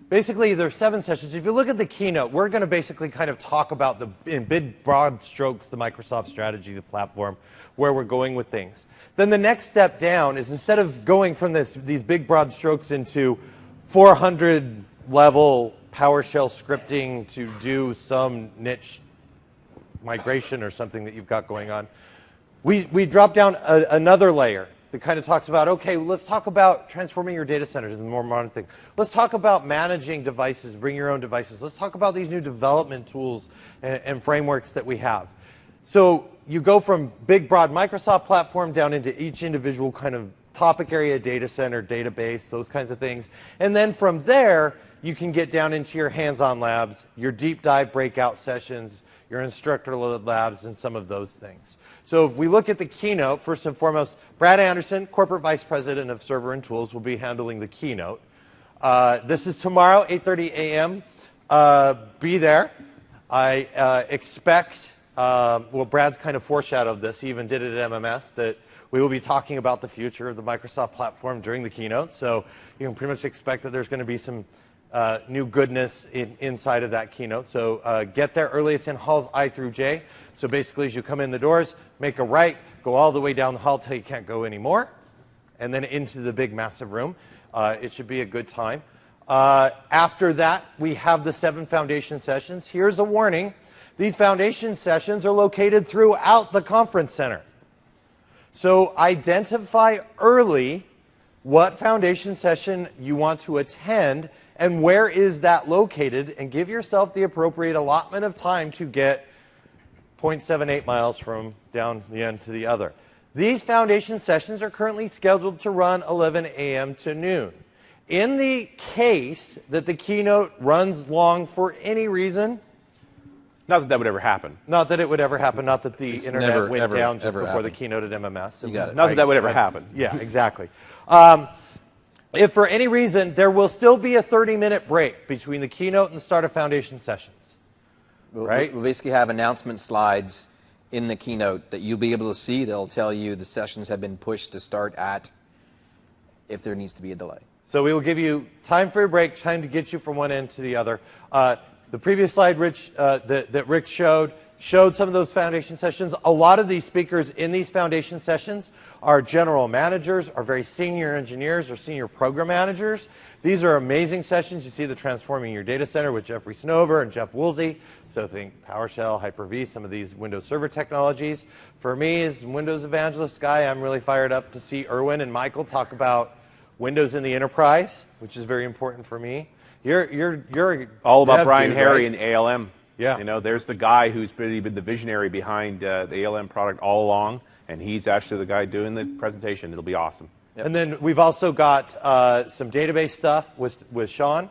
Basically, there's 7 sessions. If you look at the keynote, we're going to basically kind of talk about, in big, broad strokes, the Microsoft strategy, the platform, where we're going with things. Then the next step down is, instead of going from these big, broad strokes into 400-level PowerShell scripting to do some niche migration or something that you've got going on, we drop down another layer that kind of talks about, okay, let's talk about transforming your data centers into more modern thing. Let's talk about managing devices, bring your own devices. Let's talk about these new development tools and frameworks that we have. So you go from big, broad Microsoft platform down into each individual kind of topic area, data center, database, those kinds of things. And then from there, you can get down into your hands-on labs, your deep dive breakout sessions, your instructor-led labs, and some of those things. So if we look at the keynote, first and foremost, Brad Anderson, Corporate Vice President of Server and Tools, will be handling the keynote. This is tomorrow, 8:30 a.m. Be there. I expect, well, Brad's kind of foreshadowed this. He even did it at MMS, that we will be talking about the future of the Microsoft platform during the keynote. So you can pretty much expect that there's going to be some new goodness inside of that keynote. So get there early. It's in halls I through J. So basically, as you come in the doors, make a right, go all the way down the hall till you can't go anymore, and then into the big, massive room. It should be a good time. After that, we have the 7 foundation sessions. Here's a warning. These foundation sessions are located throughout the conference center. So identify early what foundation session you want to attend and where is that located, and give yourself the appropriate allotment of time to get 0.78 miles from down the end to the other. These foundation sessions are currently scheduled to run 11 a.m. to noon. In the case that the keynote runs long for any reason, not that that would ever happen. Not that it would ever happen. Not that the internet went down just before happened. the keynote at MMS. You got it. Not that that would ever happen. Yeah, exactly. If for any reason, there will still be a 30-minute break between the keynote and the start of foundation sessions. Right? We'll basically have announcement slides in the keynote that you'll be able to see. They'll tell you the sessions have been pushed to start at, if there needs to be a delay. So we will give you time for your break, time to get you from one end to the other. The previous slide that Rick showed some of those foundation sessions. A lot of these speakers in these foundation sessions are general managers, are very senior engineers, or senior program managers. These are amazing sessions. You see the Transforming Your Data Center with Jeffrey Snover and Jeff Woolsey. So think PowerShell, Hyper-V, some of these Windows Server technologies. For me, as Windows evangelist guy, I'm really fired up to see Erwin and Michael talk about Windows in the enterprise, which is very important for me. You're all about dev Brian dude, Harry right? and ALM. Yeah. You know, there's the guy who's really been the visionary behind the ALM product all along, and he's actually the guy doing the presentation. It'll be awesome. Yep. And then we've also got some database stuff with Sean,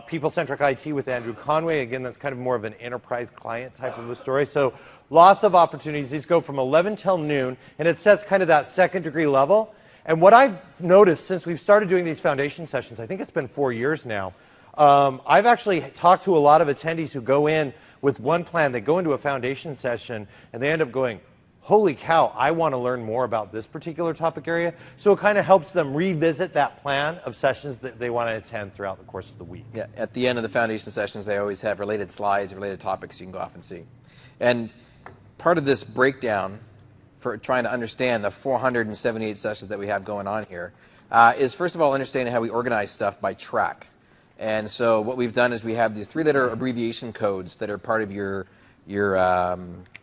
people-centric IT with Andrew Conway. Again, that's kind of more of an enterprise client type of a story. So lots of opportunities. These go from 11 till noon, and it sets kind of that second-degree level. And what I've noticed since we've started doing these foundation sessions, I think it's been 4 years now, I've actually talked to a lot of attendees who go in with one plan. They go into a foundation session, and they end up going, holy cow, I want to learn more about this particular topic area. So it kind of helps them revisit that plan of sessions that they want to attend throughout the course of the week. Yeah, at the end of the foundation sessions, they always have related slides, related topics you can go off and see. And part of this breakdown for trying to understand the 478 sessions that we have going on here is, first of all, understanding how we organize stuff by track. And so what we've done is we have these 3-letter abbreviation codes that are part of your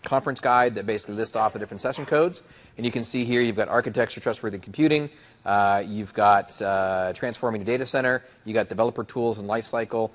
conference guide that basically list off the different session codes. And you can see here you've got architecture, trustworthy computing, you've got transforming the data center, you've got developer tools and lifecycle.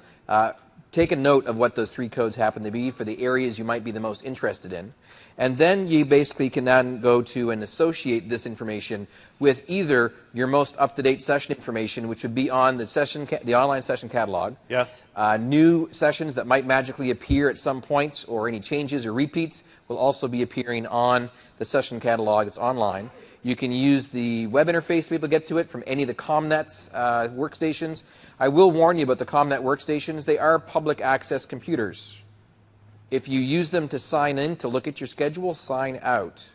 Take a note of what those 3 codes happen to be for the areas you might be the most interested in. And then you basically can then go to and associate this information with either your most up-to-date session information, which would be on the online session catalog. Yes. New sessions that might magically appear at some points, or any changes or repeats will also be appearing on the session catalog. It's online. You can use the web interface to be able to get to it from any of the ComNet's workstations. I will warn you about the ComNet workstations. They are public access computers. If you use them to sign in to look at your schedule, sign out.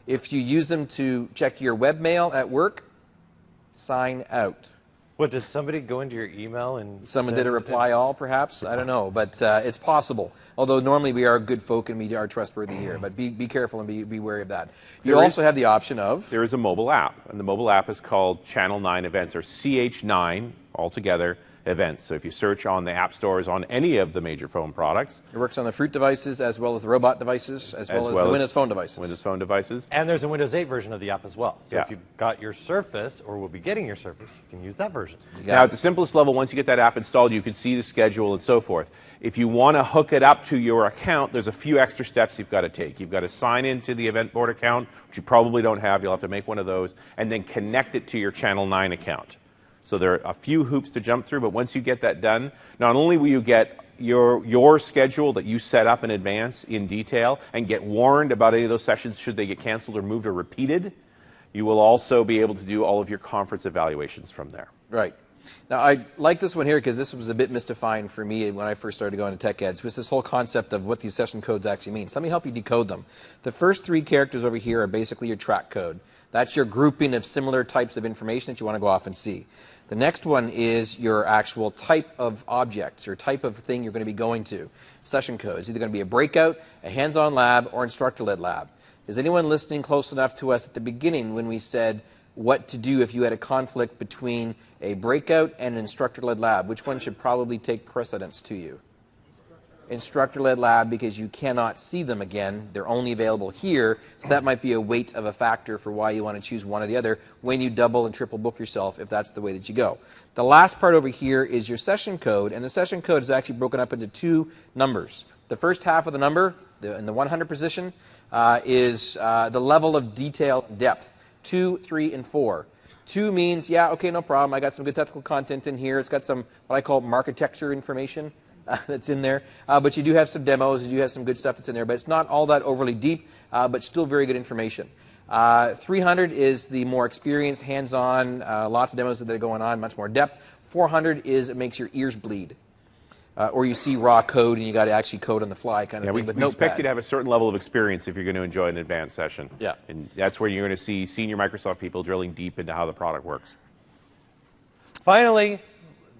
If you use them to check your webmail at work, sign out. What, did somebody go into your email and Someone did a reply all, perhaps? I don't know, but it's possible. Although normally we are good folk and we are trustworthy here, but be careful and be wary of that. You also have the option of... There is a mobile app, and the mobile app is called Channel 9 Events, or CH9 altogether events. So if you search on the app stores on any of the major phone products. It works on the Fruit devices as well as the Robot devices, as well as the Windows Phone devices. Windows Phone devices. And there's a Windows 8 version of the app as well. So Yeah. if you've got your Surface, or will be getting your Surface, you can use that version. Now, at the simplest level, once you get that app installed, you can see the schedule and so forth. If you want to hook it up to your account, there's a few extra steps you've got to take. You've got to sign into the event board account, which you probably don't have. You'll have to make one of those, and then connect it to your Channel 9 account. So there are a few hoops to jump through, but once you get that done, not only will you get your schedule that you set up in advance in detail and get warned about any of those sessions should they get canceled or moved or repeated, you will also be able to do all of your conference evaluations from there. Right. Now, I like this one here because this was a bit mystifying for me when I first started going to TechEd. Was this whole concept of what these session codes actually mean. So let me help you decode them. The first 3 characters over here are basically your track code. That's your grouping of similar types of information that you want to go off and see. The next one is your actual type of objects or type of thing you're going to be going to. Session code. It's either going to be a breakout, a hands-on lab, or instructor-led lab. Is anyone listening close enough to us at the beginning when we said what to do if you had a conflict between a breakout and an instructor-led lab? Which one should probably take precedence to you? Instructor-led lab, because you cannot see them again. They're only available here, so that might be a weight of a factor for why you want to choose one or the other when you double and triple book yourself, if that's the way that you go. The last part over here is your session code, and the session code is actually broken up into 2 numbers. The first half of the number, in the 100 position, is the level of detail and depth, 2, 3, and 4. 2 means, yeah, okay, no problem. I got some good technical content in here. It's got some what I call architecture information that's in there. But you do have some demos. You do have some good stuff that's in there. But it's not all that overly deep, but still very good information. 300 is the more experienced, hands-on, lots of demos that are going on, much more depth. 400 is it makes your ears bleed. Or you see raw code and you got to actually code on the fly kind of thing. We expect you to have a certain level of experience if you're going to enjoy an advanced session. Yeah. And that's where you're going to see senior Microsoft people drilling deep into how the product works. Finally,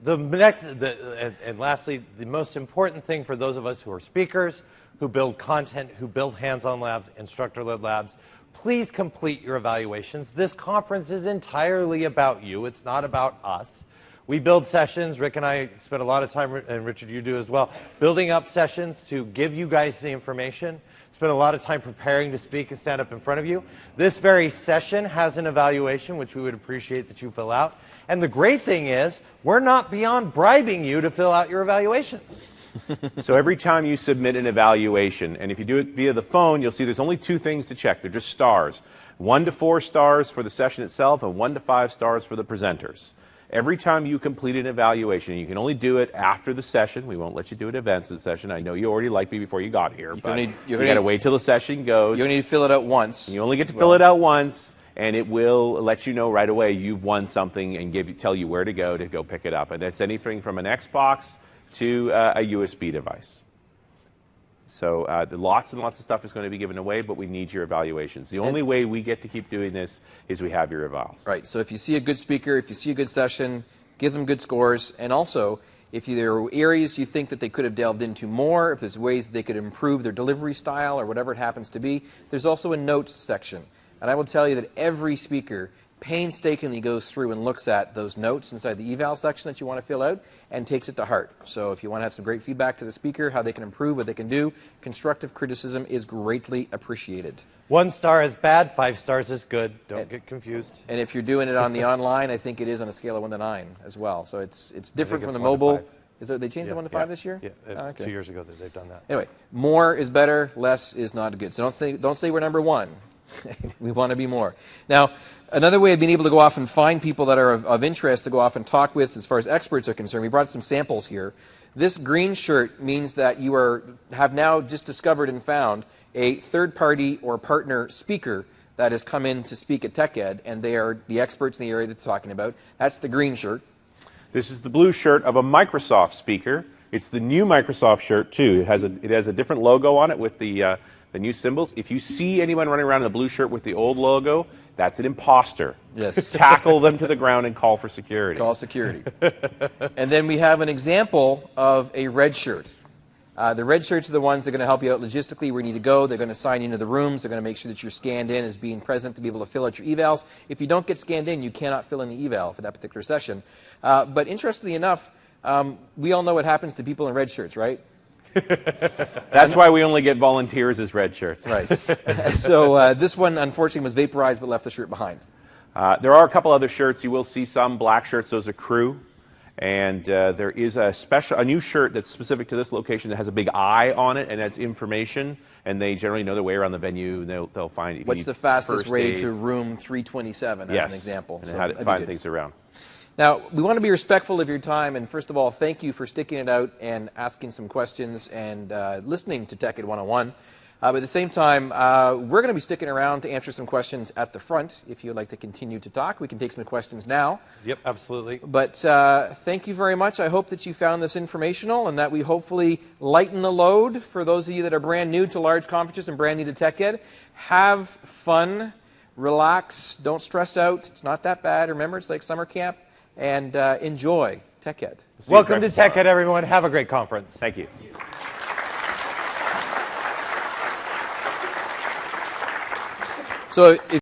and lastly, the most important thing for those of us who are speakers, who build content, who build hands-on labs, instructor-led labs, please complete your evaluations. This conference is entirely about you. It's not about us. We build sessions. Rick and I spend a lot of time, and Richard, you do as well, building up sessions to give you guys the information. Spend a lot of time preparing to speak and stand up in front of you. This very session has an evaluation, which we would appreciate that you fill out. And the great thing is, we're not beyond bribing you to fill out your evaluations. So every time you submit an evaluation, and if you do it via the phone, you'll see there's only 2 things to check. They're just stars. 1 to 4 stars for the session itself, and 1 to 5 stars for the presenters. Every time you complete an evaluation, you can only do it after the session. We won't let you do it at events of the session. I know you already liked me before you got here, but you got to wait till the session goes. You only need to fill it out once. You only get to fill it out once, and it will let you know right away you've won something and tell you where to go pick it up. And it's anything from an Xbox to a USB device. So lots and lots of stuff is going to be given away, but we need your evaluations. The only way we get to keep doing this is we have your evals. Right. So if you see a good speaker, if you see a good session, give them good scores. And also, if there are areas you think that they could have delved into more, if there's ways they could improve their delivery style or whatever it happens to be, there's also a notes section. And I will tell you that every speaker painstakingly goes through and looks at those notes inside the eval section that you want to fill out and takes it to heart. So if you want to have some great feedback to the speaker, how they can improve, what they can do, constructive criticism is greatly appreciated. 1 star is bad, 5 stars is good. Don't get confused. And if you're doing it on the online, I think it is on a scale of 1 to 9 as well. So it's different from the mobile. Is it, they changed it 1 to 5 this year? Yeah, it was 2 years ago that they've done that. Anyway, more is better, less is not good. So don't say we're number 1. We want to be more. Now, another way of being able to go off and find people that are of interest to go off and talk with as far as experts are concerned, we brought some samples here. This green shirt means that you have now just discovered and found a third-party or partner speaker that has come in to speak at TechEd, and they are the experts in the area that they're talking about. That's the green shirt. This is the blue shirt of a Microsoft speaker. It's the new Microsoft shirt, too. It has a different logo on it with the new symbols. If you see anyone running around in a blue shirt with the old logo, that's an imposter. Yes. Tackle them to the ground and call for security. Call security. And then we have an example of a red shirt. The red shirts are the ones that are going to help you out logistically where you need to go. They're going to sign you into the rooms. They're going to make sure that you're scanned in as being present to be able to fill out your evals. If you don't get scanned in, you cannot fill in the eval for that particular session. But interestingly enough, we all know what happens to people in red shirts, right? That's why we only get volunteers as red shirts. Right. So this one, unfortunately, was vaporized but left the shirt behind. There are a couple other shirts. You will see some black shirts. Those are crew. And there is a new shirt that's specific to this location that has a big eye on it, and that's information. And they generally know their way around the venue. And they'll find. What's the fastest way to room 327? As an example. And how to find things around. Now, we want to be respectful of your time, and first of all, thank you for sticking it out and asking some questions and listening to TechEd 101. But at the same time, we're going to be sticking around to answer some questions at the front. If you'd like to continue to talk, we can take some questions now. Yep, absolutely. But thank you very much. I hope that you found this informational and that we hopefully lighten the load for those of you that are brand new to large conferences and brand new to TechEd. Have fun, relax, don't stress out. It's not that bad. Remember, it's like summer camp. And enjoy TechEd. Welcome to TechEd, everyone. Have a great conference. Thank you. So if